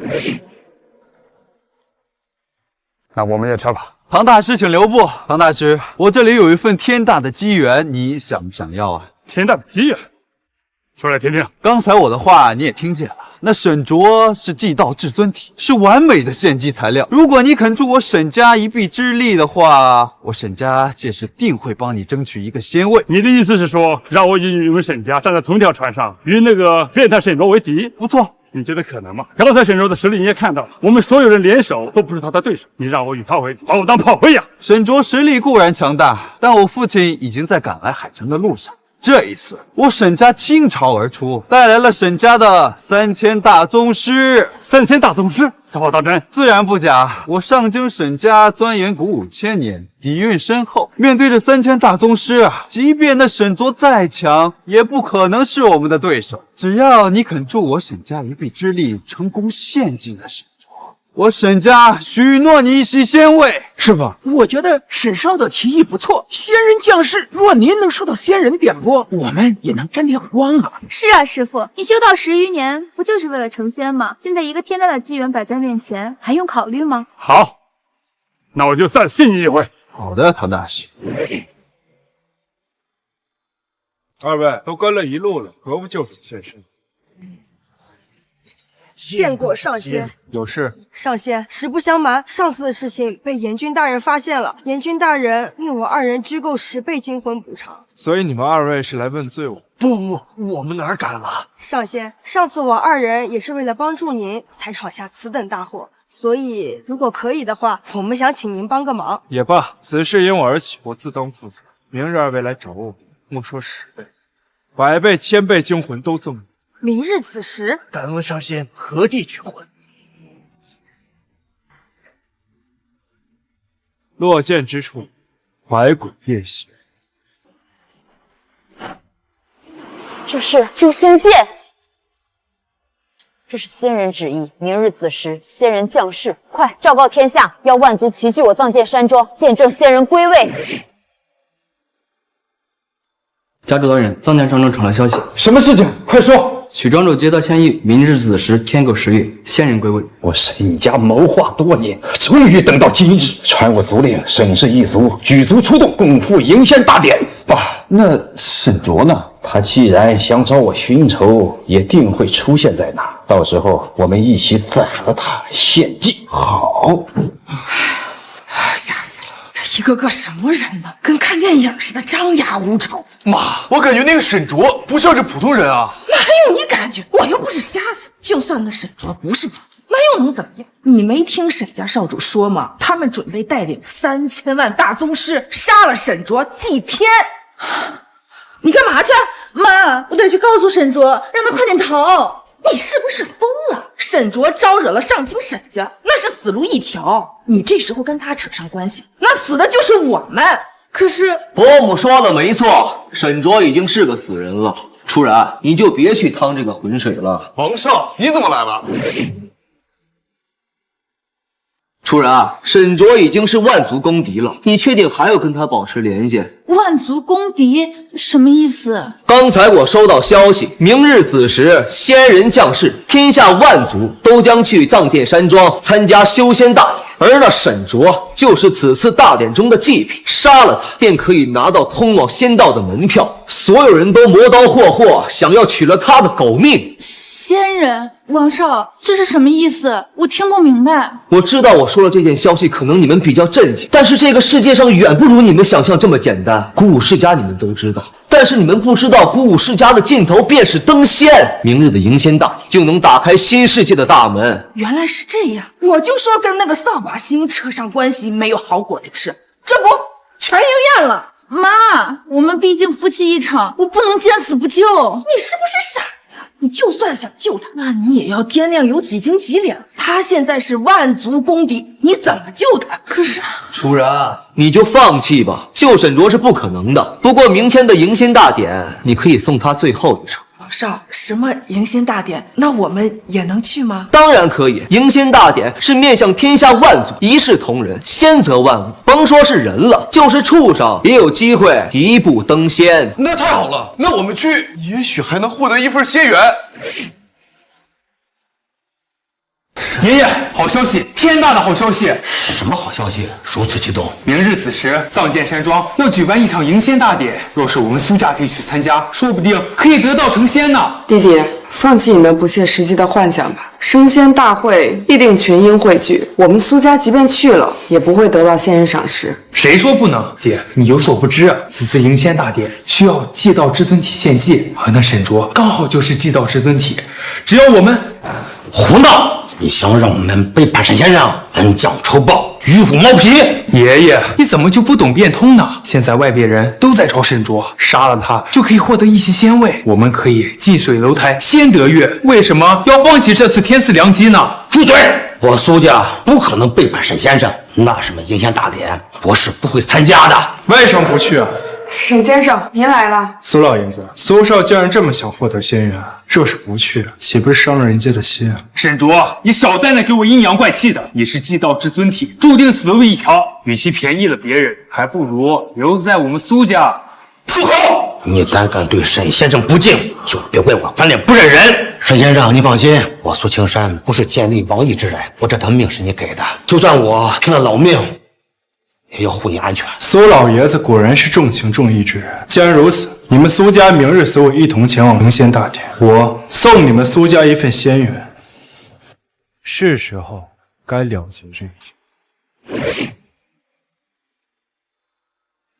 那我们也撤吧。唐大师，请留步。唐大师，我这里有一份天大的机缘，你想不想要啊？天大的机缘，说来听听。刚才我的话你也听见了。那沈卓是祭道至尊体，是完美的献祭材料。如果你肯助我沈家一臂之力的话，我沈家届时定会帮你争取一个仙位。你的意思是说，让我与你们沈家站在同一条船上，与那个变态沈卓为敌？不错，你觉得可能吗？刚才沈卓的实力你也看到了，我们所有人联手都不是他的对手。你让我与他为敌，把我当炮灰呀！沈卓实力固然强大，但我父亲已经在赶来海城的路上。这一次，我沈家倾巢而出，带来了沈家的3000大宗师。3000大宗师，此话当真？自然不假。我上京沈家钻研古武千年，底蕴深厚。面对着3000大宗师啊，即便那沈卓再强，也不可能是我们的对手。只要你肯助我沈家一臂之力，成功献祭了沈卓，我沈家许诺你一席仙位。师傅，我觉得沈少的提议不错。仙人降世，若您能收到仙人点拨，我们也能沾点光啊。是啊，师傅，你修道10余年，不就是为了成仙吗？现在一个天大的机缘摆在面前，还用考虑吗？好，那我就再信你一回。好的，唐大师。二位都跟了一路了，何不就此现身？见过上仙。有事？上仙，实不相瞒，上次的事情被阎君大人发现了，阎君大人命我2人支购10倍金魂补偿。所以你们2位是来问罪我？不，我们哪敢了？上仙，上次我2人也是为了帮助您才闯下此等大祸，所以如果可以的话，我们想请您帮个忙。也罢，此事因我而起，我自当负责。明日2位来找我，莫说10倍，100倍、1000倍金魂都赠你。明日子时，敢问上仙何地取魂？落剑之处，百鬼夜行。这是诛仙剑，这是仙人旨意。明日子时，仙人降世，快昭告天下，要万族齐聚我藏剑山庄，见证仙人归位。家主大人，藏剑山庄传来消息，什么事情？快说！许庄主接到签议，明日子时，天狗10月，仙人归位。我沈家谋划多年，终于等到今日，传我族令沈氏一族举族出动，共赴迎仙大典。爸，那沈卓呢？他既然想找我寻仇，也定会出现在那儿。到时候我们一起宰了他献祭。好。吓死了！这一个个什么人呢？跟看电影似的，张牙舞爪。妈，我感觉那个沈卓不像是普通人啊。哪有你感觉？我又不是瞎子。就算那沈卓不是普通，那又能怎么样？你没听沈家少主说吗？他们准备带领3000万大宗师杀了沈卓祭天。你干嘛去？妈，我得去告诉沈卓，让他快点逃。你是不是疯了？沈卓招惹了上清沈家，那是死路一条。你这时候跟他扯上关系，那死的就是我们。可是伯母说的没错，沈卓已经是个死人了。初然，你就别去趟这个浑水了。王少，你怎么来了？初然，沈卓已经是万族公敌了，你确定还要跟他保持联系？万族公敌什么意思？刚才我收到消息，明日子时，仙人降世，天下万族都将去藏剑山庄参加修仙大典，而那沈卓就是此次大典中的祭品，杀了他便可以拿到通往仙道的门票。所有人都磨刀霍霍，想要取了他的狗命。仙人，王少，这是什么意思？我听不明白。我知道我说了这件消息，可能你们比较震惊，但是这个世界上远不如你们想象这么简单。古武世家你们都知道，但是你们不知道，古武世家的尽头便是登仙。明日的迎仙大典就能打开新世界的大门。原来是这样，我就说跟那个扫把星扯上关系，没有好果子吃，这不全应验了。妈，我们毕竟夫妻一场，我不能见死不救。你是不是傻呀？你就算想救他，那你也要掂量有几斤几两。他现在是万族公敌，你怎么救他？可是初然，你就放弃吧，救沈卓是不可能的。不过明天的迎仙大典，你可以送他最后一程。王少，什么迎仙大典？那我们也能去吗？当然可以，迎仙大典是面向天下万族，一视同仁，仙则万物。甭说是人了，就是畜生也有机会一步登仙。那太好了，那我们去，也许还能获得一份仙缘。爷爷，好消息，天大的好消息！什么好消息？如此激动？明日子时，藏剑山庄要举办一场迎仙大典，若是我们苏家可以去参加，说不定可以得道成仙呢。弟弟，放弃你那不切实际的幻想吧。升仙大会必定群英汇聚，我们苏家即便去了，也不会得到仙人赏识。谁说不能？姐，你有所不知啊，此次迎仙大典需要祭道至尊体献祭，而那沈卓刚好就是祭道至尊体，只要我们胡闹！你想让我们背叛沈先生，恩将仇报，与虎谋皮？爷爷，你怎么就不懂变通呢？现在外边人都在找沈卓，杀了他就可以获得一席仙位，我们可以近水楼台先得月。为什么要放弃这次天赐良机呢？住嘴！我苏家不可能背叛沈先生，那什么迎仙大典，我是不会参加的。为什么不去啊？沈先生，您来了。苏老爷子，苏少既然这么想获得仙缘，若是不去，岂不是伤了人家的心啊？沈卓，你少在那给我阴阳怪气的！你是祭道至尊体，注定死路一条。与其便宜了别人，还不如留在我们苏家。住口！你胆敢对沈先生不敬，就别怪我翻脸不认人。沈先生，你放心，我苏青山不是见利忘义之人，我这条命是你给的，就算我拼了老命，也要护你安全。苏老爷子果然是重情重义之人。既然如此，你们苏家明日随我一同前往迎仙大典，我送你们苏家一份仙缘。是时候该了结这一切。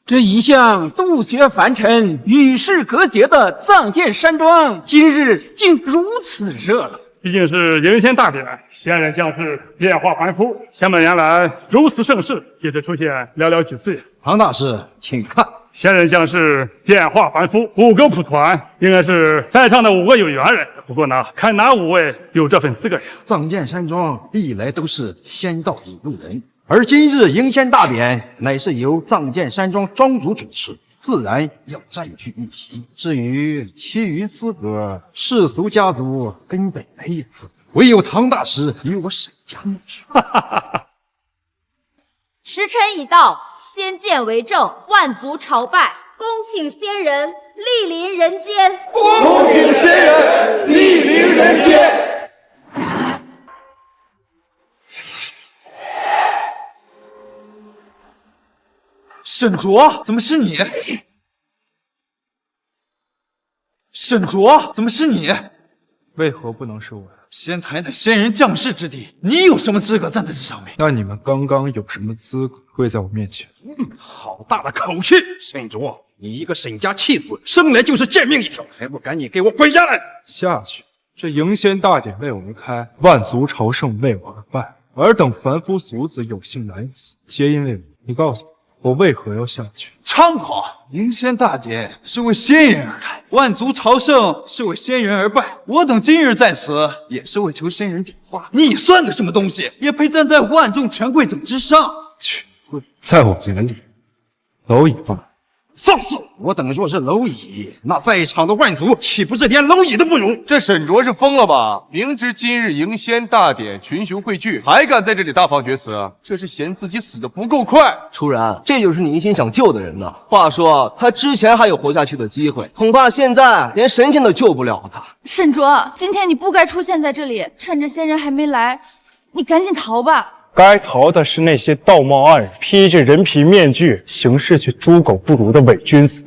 这一向杜绝凡尘、与世隔绝的藏剑山庄，今日竟如此热闹。毕竟是迎仙大典，仙人将士变化繁复，千百年来如此盛世也只出现寥寥几次。庞大师，请看，仙人将士变化繁复，五个蒲团，应该是在场的5个有缘人。不过呢，看哪5位有这份资格呀？藏剑山庄历来都是仙道引路人，而今日迎仙大典乃是由藏剑山庄庄主主持，自然要占据一席。至于其余资格，世俗家族根本没有资格，唯有唐大师与我沈家莫属。时辰已到，仙剑为证，万族朝拜，恭请仙人莅临人间。恭请仙人莅临人间。沈卓，怎么是你？沈卓，怎么是你？为何不能是我呀？仙台乃仙人降世之地，你有什么资格站在这上面？那你们刚刚有什么资格跪在我面前？好大的口气！沈卓，你一个沈家弃子，生来就是贱命一条，还不赶紧给我滚下来！下去！这迎仙大典为我而开，万族朝圣为我而办，尔等凡夫俗子有幸来此，皆因为我。你告诉我为何要下去？猖狂！迎仙大典是为仙人而开，万族朝圣是为仙人而拜。我等今日在此，也是为求仙人点化。你算个什么东西，也配站在万众权贵等之上？权贵，在我眼里，蝼蚁罢了。放肆！我等若是蝼蚁，那在场的万族岂不是连蝼蚁都不如？这沈卓是疯了吧？明知今日迎仙大典群雄汇聚，还敢在这里大放厥词，这是嫌自己死得不够快。初然，这就是你一心想救的人呐。话说他之前还有活下去的机会，恐怕现在连神仙都救不了他。沈卓，今天你不该出现在这里，趁着仙人还没来，你赶紧逃吧。该逃的是那些道貌岸然、披着人皮面具、行事却猪狗不如的伪君子。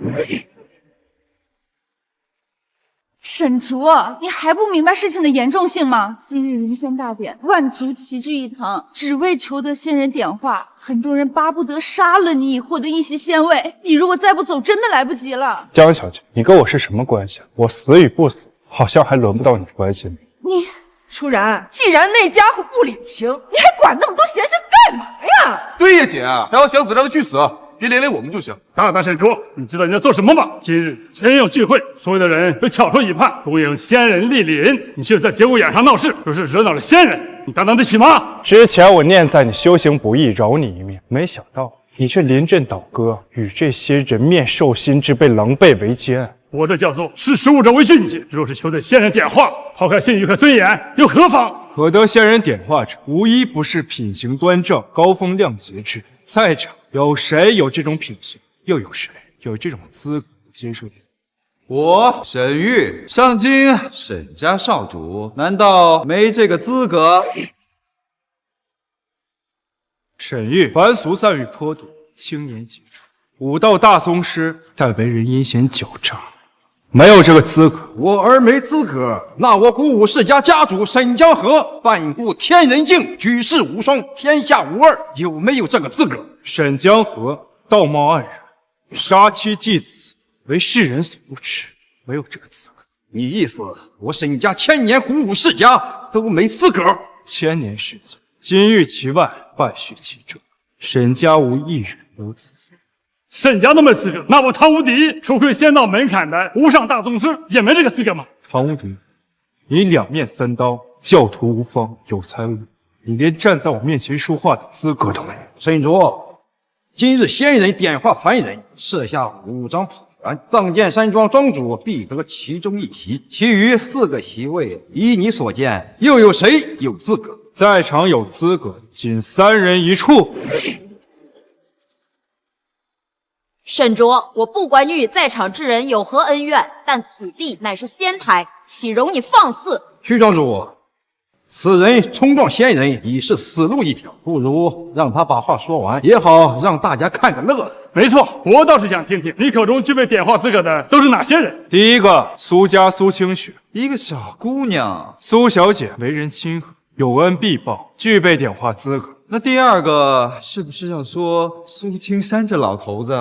沈卓，你还不明白事情的严重性吗？今日迎仙大典，万族齐聚一堂，只为求得仙人点化。很多人巴不得杀了你，获得一席仙位。你如果再不走，真的来不及了。江小姐，你跟我是什么关系？我死与不死，好像还轮不到你关心。你。初然，既然那家伙不领情，你还管那么多闲事干嘛呀？对呀，姐，他要想死让他去死，别连累我们就行。大沈卓，你知道你在做什么吗？今日全有聚会，所有的人都巧出一盼，恭迎仙人莅临。你却在节骨眼上闹事，若是惹恼了仙人，你担当得起吗？之前我念在你修行不易，饶你一命，没想到你却临阵倒戈，与这些人面兽心之辈狼狈为奸。我这叫做识时务者为俊杰。若是求得仙人点化，抛开信誉和尊严，又何妨？可得仙人点化者，无一不是品行端正、高风亮节之。在场有谁有这种品行？又有谁有这种资格接受你？我沈玉，上京沈家少主，难道没这个资格？沈玉，凡俗散于颇多，青年杰出，武道大宗师，但为人阴险狡诈。没有这个资格，我儿没资格，那我鼓舞世家家主沈江河半步天人境，举世无双，天下无二，有没有这个资格？沈江河道貌岸然，杀妻祭子，为世人所不齿，没有这个资格。你意思我沈家千年虎武世家都没资格？千年世家，金玉其外，败絮其中，沈家无一人有此资格。沈家都没资格，那我唐无敌，除非仙道门槛的无上大宗师，也没这个资格吗？唐无敌，你两面三刀，教徒无方，有才无，你连站在我面前说话的资格都没有。沈卓，今日仙人点化凡人，设下5张谱员，藏剑山庄庄主必得其中1席，其余4个席位，依你所见，又有谁有资格？在场有资格仅3人一处。沈卓，我不管你与在场之人有何恩怨，但此地乃是仙台，岂容你放肆？徐庄主，此人冲撞仙人已是死路一条，不如让他把话说完，也好让大家看个乐子。没错，我倒是想听听你口中具备点化资格的都是哪些人。第一个，苏家苏清雪，一个小姑娘。苏小姐为人亲和，有恩必报，具备点化资格。那第二个是不是要说苏青山这老头子？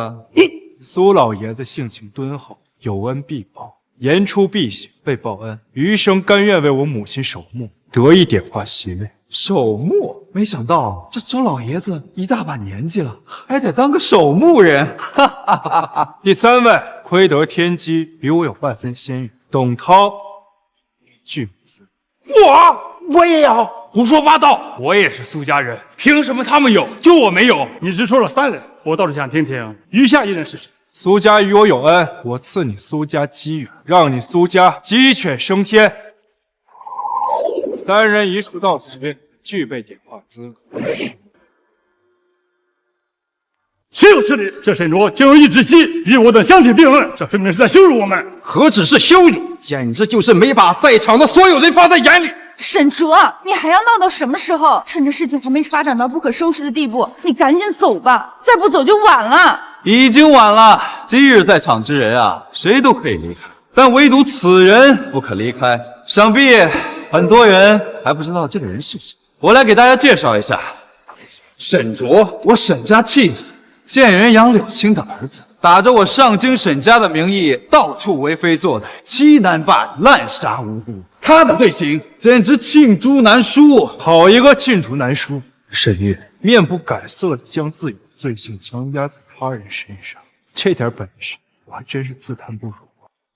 苏老爷子性情敦厚，有恩必报，言出必行，被报恩，余生甘愿为我母亲守墓，得以点化席位。守墓？没想到这周老爷子一大把年纪了，还得当个守墓人。哈哈哈哈。第3位，亏得天机比我有半分仙运，董涛，巨资。我也有，胡说八道！我也是苏家人，凭什么他们有，就我没有？你只说了3人，我倒是想听听余下1人是谁。苏家与我有恩，我赐你苏家机缘，让你苏家鸡犬升天。3人一处到齐，具备点化资格。岂有此理！这沈卓竟用一只鸡与我等相提并论，这分明是在羞辱我们。何止是羞辱，简直就是没把在场的所有人放在眼里。沈卓，你还要闹到什么时候？趁着事情还没发展到不可收拾的地步，你赶紧走吧，再不走就晚了。已经晚了。今日在场之人啊，谁都可以离开，但唯独此人不可离开。想必很多人还不知道这个人是谁，我来给大家介绍一下。沈卓，我沈家弃子，贱人杨柳青的儿子，打着我上京沈家的名义，到处为非作歹，欺男霸女，滥杀无辜。他的罪行简直罄竹难书。好一个罄竹难书！沈月面不改色地将自己的罪行强压在他人身上，这点本事我还真是自叹不如。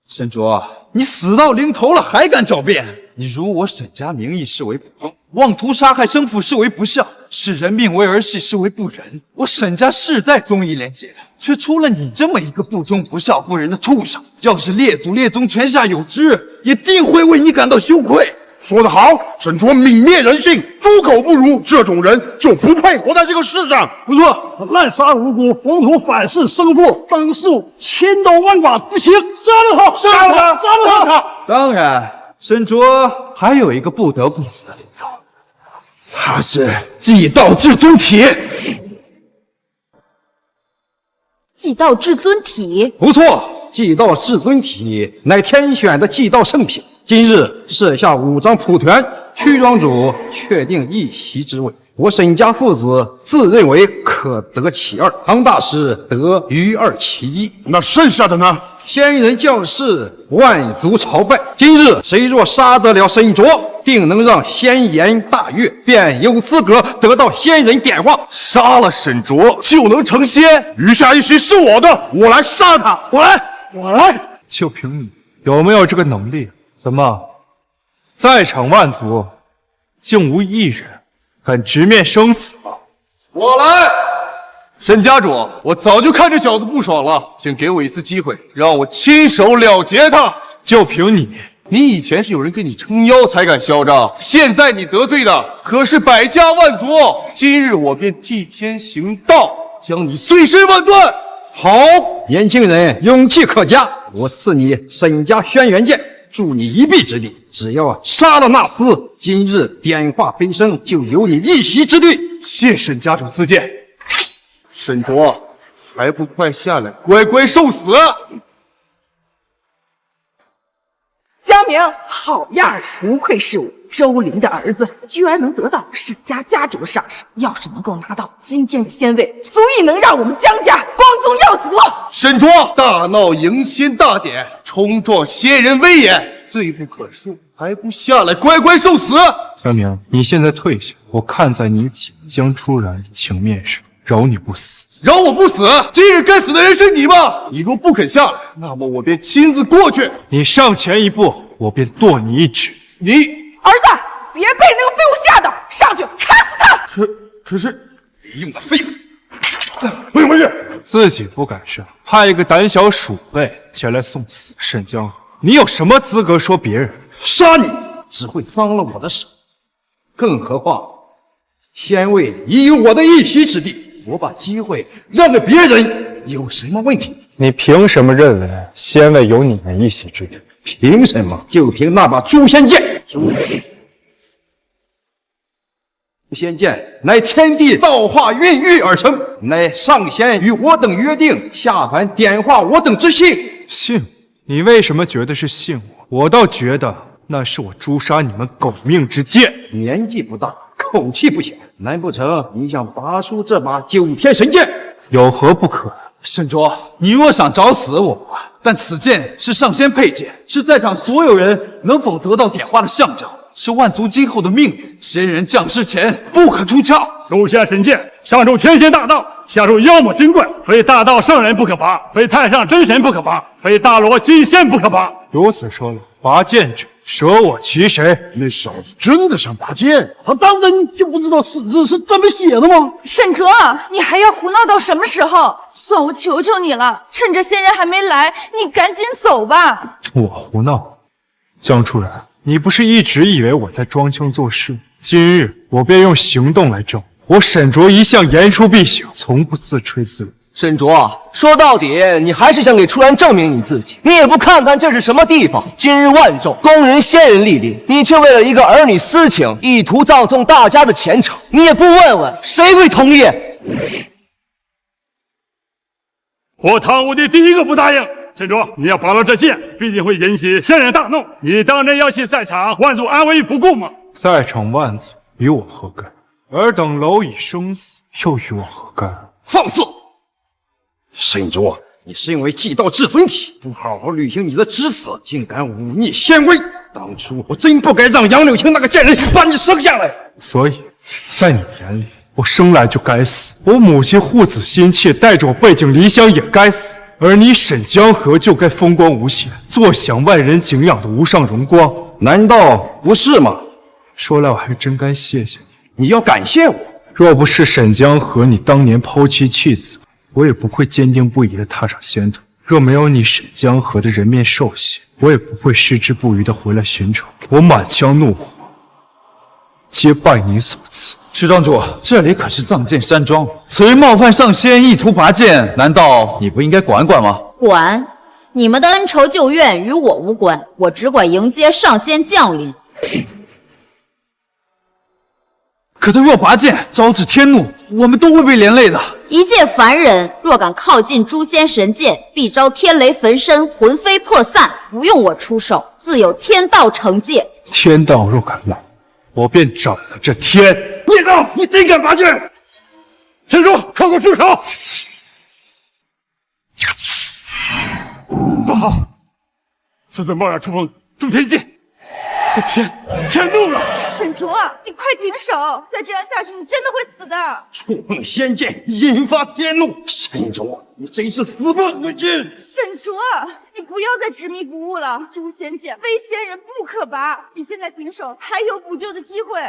沈卓，你死到临头了还敢狡辩？你辱我沈家名义视为不忠，妄图杀害生父视为不孝，视人命为儿戏视为不仁。我沈家世代忠义廉洁，却出了你这么一个不忠不孝不仁的畜生。要是列祖列宗泉下有知，也定会为你感到羞愧。说得好，沈卓泯灭人性，猪狗不如，这种人就不配活在这个世上。不错，滥杀无辜，妄图反弑生父，当诉千刀万剐之刑。杀了他！杀了他！杀了他！当然，沈卓还有一个不得不死的理由，他是祭道至尊体。祭道至尊体？不错，祭道至尊体乃天选的祭道圣品。今日设下5张谱权，屈庄主确定1席之位。我沈家父子自认为可得其2，唐大师得余2其1。那剩下的呢？仙人将士万族朝拜。今日谁若杀得了沈卓，定能让仙颜大悦，便有资格得到仙人点化。杀了沈卓就能成仙，余下1席是我的，我来杀他！我来！就凭你有没有这个能力？怎么，在场万族竟无1人敢直面生死吗？我来！沈家主，我早就看这小子不爽了，请给我一次机会，让我亲手了结他。就凭你以前是有人给你撑腰才敢嚣张，现在你得罪的可是百家万族。今日我便替天行道，将你碎尸万段。好，年轻人勇气可嘉，我赐你沈家轩辕剑，助你一臂之力。只要杀了那厮，今日点化飞升，就有你1席之地。谢沈家主自荐。沈卓，还不快下来，乖乖受死！佳明，好样儿！不愧是我周林的儿子，居然能得到沈家家主的赏识。要是能够拿到今天的仙位，足以能让我们江家光宗耀祖。沈卓大闹迎仙大典，冲撞仙人威严，罪不可恕，还不下来乖乖受死！江明，你现在退下，我看在你姐江初然的情面上，饶你不死。饶我不死！今日该死的人是你吗？你若不肯下来，那么我便亲自过去。你上前一步，我便剁你一指。你儿子，别被那个废物吓到，上去砍死他！可是没用的废物！不用，自己不敢上，派一个胆小鼠辈前来送死。沈江河，你有什么资格说别人？杀你只会脏了我的手，更何况仙位已有我的一席之地，我把机会让给别人有什么问题？你凭什么认为仙位有你们一席之地？凭什么？就凭那把诛仙剑。诛仙剑乃天地造化孕育而成，乃上仙与我等约定，下凡点化我等之幸。幸？你为什么觉得是幸我？我倒觉得那是我诛杀你们狗命之剑。年纪不大，口气不小，难不成你想拔出这把九天神剑？有何不可？沈卓，你若想找死我，但此剑是上仙佩剑，是在场所有人能否得到点化的象征，是万族今后的命运。仙人降世前不可出鞘。手下神剑，上入天仙大道，下入妖魔精怪，非大道圣人不可拔，非太上真神不可拔，非大罗金仙不可拔。如此说来，拔剑者舍我其谁？那小子真的想拔剑？他当真就不知道死字是这么写的吗？沈卓，你还要胡闹到什么时候？算我求求你了，趁着仙人还没来，你赶紧走吧。我胡闹？江初然，你不是一直以为我在装腔作势？今日我便用行动来证。我沈卓一向言出必行，从不自吹自擂。沈卓，说到底，你还是想给初然证明你自己。你也不看看这是什么地方？今日万众，宫人仙人莅临，你却为了一个儿女私情，意图葬送大家的前程。你也不问问，谁会同意？我唐武帝第一个不答应。沈卓，你要拔了这剑，必定会引起仙人大怒。你当真要弃赛场万族安危于不顾吗？在场万族与我何干？尔等蝼蚁生死，又与我何干？放肆！沈卓，你是因为祭到至尊体，不好好履行你的职责，竟敢忤逆仙威。当初我真不该让杨柳青那个贱人把你生下来。所以，在你眼里，我生来就该死。我母亲护子心切，带着我背井离乡也该死。而你沈江河就该风光无限，坐享万人敬仰的无上荣光，难道不是吗？说来我还真该谢谢你。你要感谢我。若不是沈江河你当年抛妻弃子，我也不会坚定不移地踏上仙途。若没有你沈江河的人面兽心，我也不会矢志不渝地回来寻仇。我满腔怒火，皆拜你所赐。池庄主，这里可是藏剑山庄，此人冒犯上仙，意图拔剑，难道你不应该管管吗？管？你们的恩仇旧怨与我无关，我只管迎接上仙降临。可他若拔剑，招致天怒，我们都会被连累的。一介凡人若敢靠近诛仙神剑，必遭天雷焚身，魂飞魄散。不用我出手，自有天道惩戒。天道若敢来，我便斩了这天！孽道，你真敢拔剑！沈卓，快给我住手！不好，此次贸然触碰诛天界，这天怒了！沈卓，你快停手！再这样下去，你真的会死的。触碰仙剑，引发天怒。沈卓，你真是死不死心！沈卓，你不要再执迷不悟了。诛仙剑非仙人不可拔，你现在停手，还有补救的机会。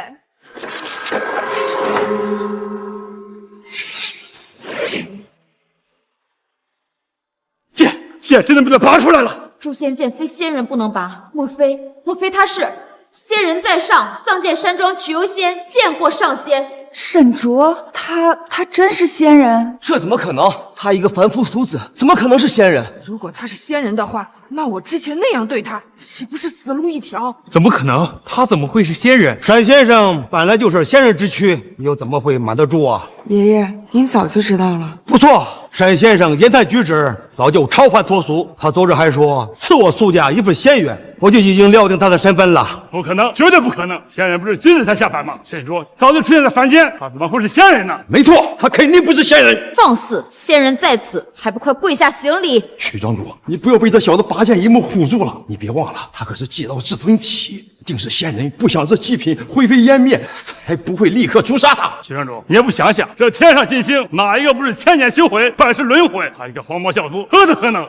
剑真的被他拔出来了。诛仙剑非仙人不能拔，莫非他是仙人在上，藏剑山庄衢游仙见过上仙？沈卓，他真是仙人？这怎么可能？他一个凡夫俗子，怎么可能是仙人？如果他是仙人的话，那我之前那样对他，岂不是死路一条？怎么可能？他怎么会是仙人？沈先生本来就是仙人之躯，又怎么会瞒得住啊？爷爷，您早就知道了。不错。单先生言谈举止早就超凡脱俗，他昨日还说赐我苏家一份仙缘，我就已经料定他的身份了。不可能，绝对不可能！仙人不是今日才下凡吗？沈卓早就出现在凡间，他怎么会是仙人呢？没错，他肯定不是仙人。放肆！仙人在此，还不快跪下行礼！曲庄主，你不要被这小子拔剑一幕唬住了。你别忘了，他可是祭到至尊体，定是仙人不想这祭品灰飞烟灭，才不会立刻诛杀他。曲庄主，你也不想想，这天上金星哪一个不是千年修为，百世轮回？他一个黄毛小卒，何德何能？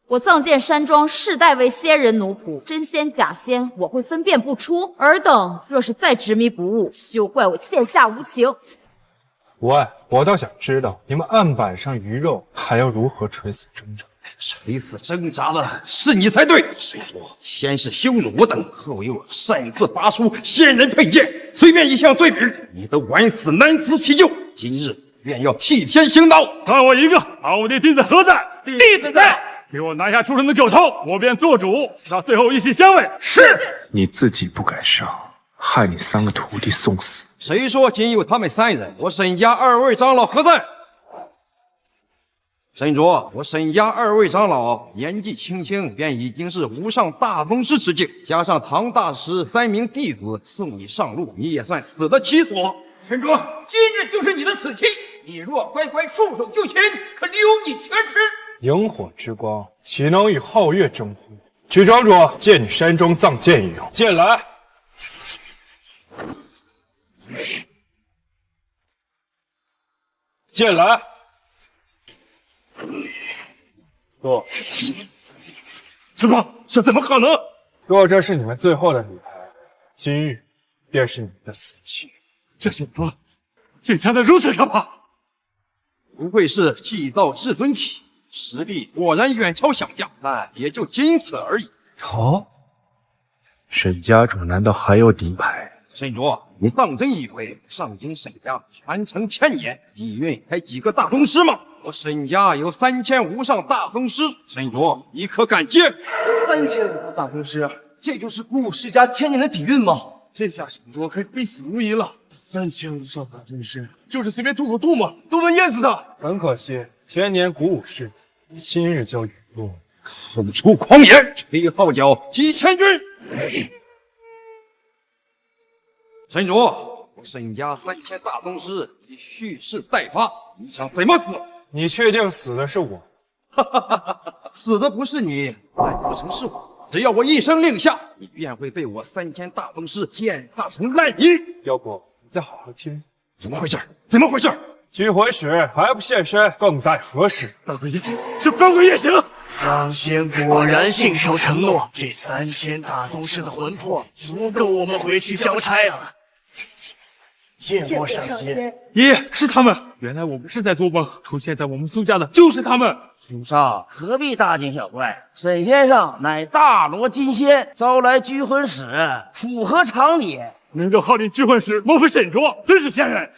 我藏剑山庄世代为仙人奴仆，真仙假仙我会分辨不出。尔等若是再执迷不悟，休怪我剑下无情。喂，我倒想知道你们案板上鱼肉还要如何垂死挣扎？垂死挣扎的是你才对。谁说先是羞辱我等，后又擅自拔出仙人佩剑，随便一项罪名，你都晚死难辞其咎。今日便要替天行道。看我一个，敖弟弟子何在？弟子在。给我拿下出生的狗头，我便做主，赐他最后一息仙位。是。你自己不敢上，害你3个徒弟送死。谁说仅有他们3人？我沈家2位长老何在？沈卓，我沈家2位长老年纪轻轻，便已经是无上大宗师之境，加上唐大师3名弟子送你上路，你也算死得其所。沈卓，今日就是你的死期，你若乖乖束手就擒，可留你全尸。萤火之光岂能与皓月争乎？曲庄主，借你山中藏剑一用。剑来。剑来。说，什么？这怎么可能？若这是你们最后的礼牌，今日便是你们的死期。这沈卓竟强得如此可怕！不愧是祭道至尊体，实力果然远超想象，但也就仅此而已。哦，沈家主难道还有底牌？沈卓，你当真以为上京沈家传承1000年，底蕴才几个大宗师吗？我沈家有3000无上大宗师，沈卓，你可敢接？3000无上大宗师，这就是鼓舞世家1000年的底蕴吗？这下沈卓可以必死无疑了。3000无上大宗师，就是随便吐口唾沫都能淹死他。很可惜，1000年鼓舞世家，今日就陨落。口出狂言，吹号角击千军。沈卓，我沈家3000大宗师已蓄势待发，你想怎么死？你确定死的是我？死的不是你，难不成是我？只要我一声令下，你便会被我3000大宗师践踏成烂泥。要不你再好好听。怎么回事？怎么回事？聚会时还不现身，更待何时？大鬼夜行是标鬼夜行。张仙果然信守承诺，这3000大宗师的魂魄足够我们回去交差了。见过上仙。爷爷，是他们！原来我不是在做梦，出现在我们苏家的就是他们。祖上何必大惊小怪？沈先生乃大罗金仙，招来拘魂使，符合常理。能够号令拘魂使，莫非沈卓真是仙人？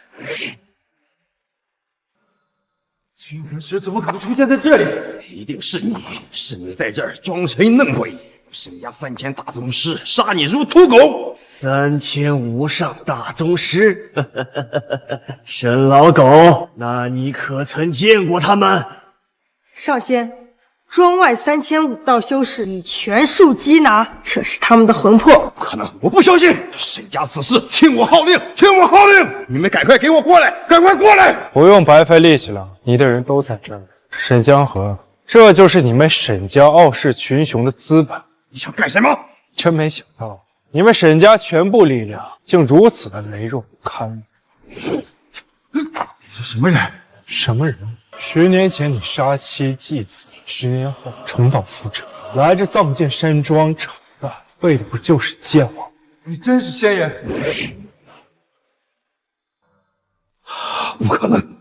拘魂使怎么可能出现在这里？一定是你，是你在这儿装神弄鬼。沈家3000大宗师杀你如土狗，3000无上大宗师，沈老狗，那你可曾见过他们？少仙，庄外3000武道修士已全数缉拿，这是他们的魂魄。不可能，我不相信！沈家此事，听我号令，听我号令！你们赶快给我过来，赶快过来！不用白费力气了，你的人都在这儿。沈江河，这就是你们沈家傲视群雄的资本。你想干什么？真没想到，你们沈家全部力量竟如此的羸弱不堪。是什么人？什么人？10年前你杀妻祭子，10年后重蹈覆辙，来这藏剑山庄逞干，为的不就是剑王？你真是仙人？不可能！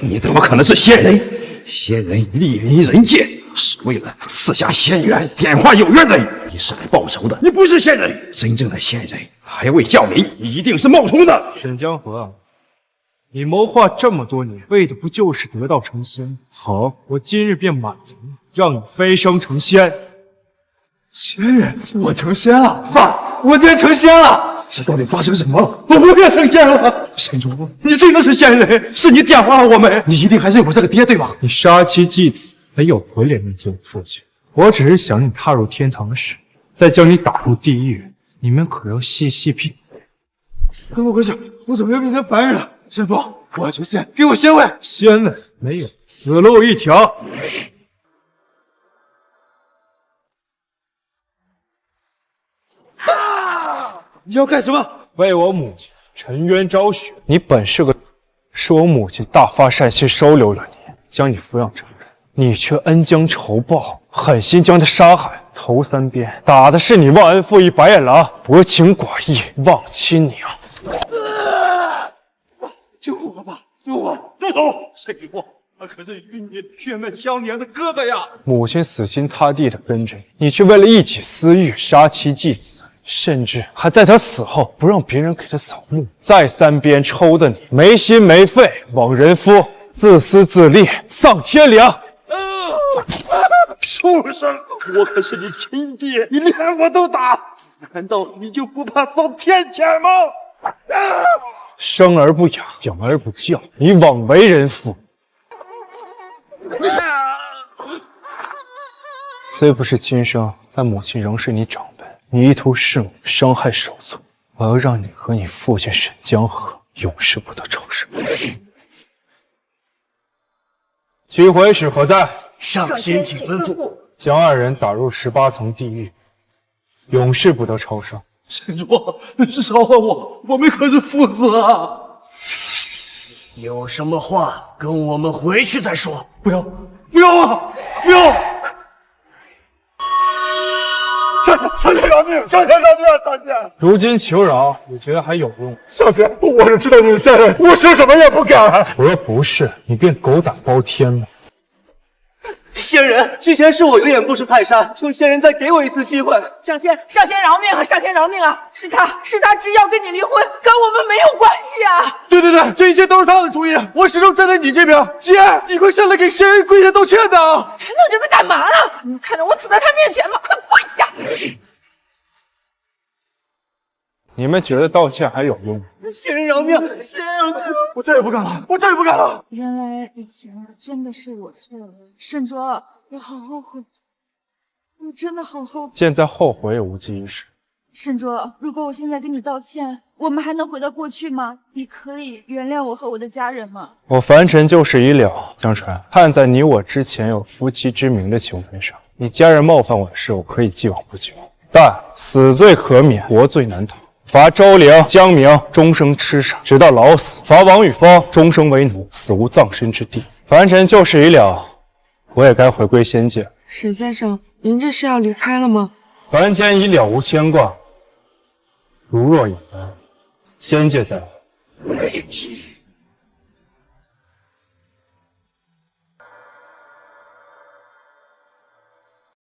你怎么可能是仙人？仙人莅临人界，是为了赐下仙缘，点化有缘人。你是来报仇的，你不是仙人。真正的仙人还未降临，你一定是冒充的。沈江河，你谋划这么多年，为的不就是得道成仙？好，我今日便满足你，让你飞升成仙。仙人，我成仙了！爸，我竟然成仙了！这到底发生什么了？我也成仙了！沈竹，你真的是仙人，是你点化了我们，你一定还认我这个爹对吧？你杀妻继子，还有回脸面做我父亲？我只是想你踏入天堂时，再将你打入地狱，你们可要细细品。怎么回事？我怎么又变成凡人了？沈竹，我要求仙，给我仙位！仙位没有，死路一条。你要干什么？为我母亲沉冤昭雪。你本是个，是我母亲大发善心收留了你，将你抚养成人，你却恩将仇报，狠心将他杀害。头3鞭打的是你忘恩负义白眼狼，薄情寡义忘亲娘。救我吧！救我！住手！沈竹，他可是与你血脉相连的哥哥呀！母亲死心塌地的跟着你，你却为了一己私欲杀妻继子。甚至还在他死后不让别人给他扫墓，再3鞭抽的你没心没肺，枉人夫，自私自利，丧天良。畜生！我可是你亲爹，你连我都打，难道你就不怕丧天谴吗？生而不养，养而不教，你枉为人父。虽不是亲生，但母亲仍是你长辈。你意图弑母，伤害手足，我要让你和你父亲沈江河永世不得超生。驱回使何在？上仙请吩咐。将2人打入18层地狱，永世不得超生。沈竹，饶了我，我们可是父子啊！有什么话跟我们回去再说。不要，不要啊！不要！上仙饶命！上仙饶命！上仙！如今求饶，你觉得还有用？上仙，我是知道你是仙人，我说什么也不敢。我若不是，你便狗胆包天了。仙人，之前是我有眼不识泰山，求仙人再给我一次机会。上仙饶命啊！上仙饶命啊！是他执意要跟你离婚，跟我们没有关系啊！对，这一切都是他的主意，我始终站在你这边。姐，你快下来给仙人跪下道歉呐！还愣着他干嘛呢？你看着我死在他面前吗？快跪下！你们觉得道歉还有用吗？仙人饶命！仙人饶命！我再也不敢了，我再也不敢了。原来以前真的是我错了，沈卓，我好后悔，我真的好后悔。现在后悔也无济于事。沈卓，如果我现在跟你道歉，我们还能回到过去吗？你可以原谅我和我的家人吗？我凡尘旧事已了，江川，看在你我之前有夫妻之名的情分上，你家人冒犯我的事，我可以既往不咎。但死罪可免，活罪难逃。罚周玲、江明终生痴傻，直到老死；罚王宇峰终生为奴，死无葬身之地。凡尘旧事已了，我也该回归仙界。沈先生，您这是要离开了吗？凡间已了无牵挂，如若有缘，仙界再会。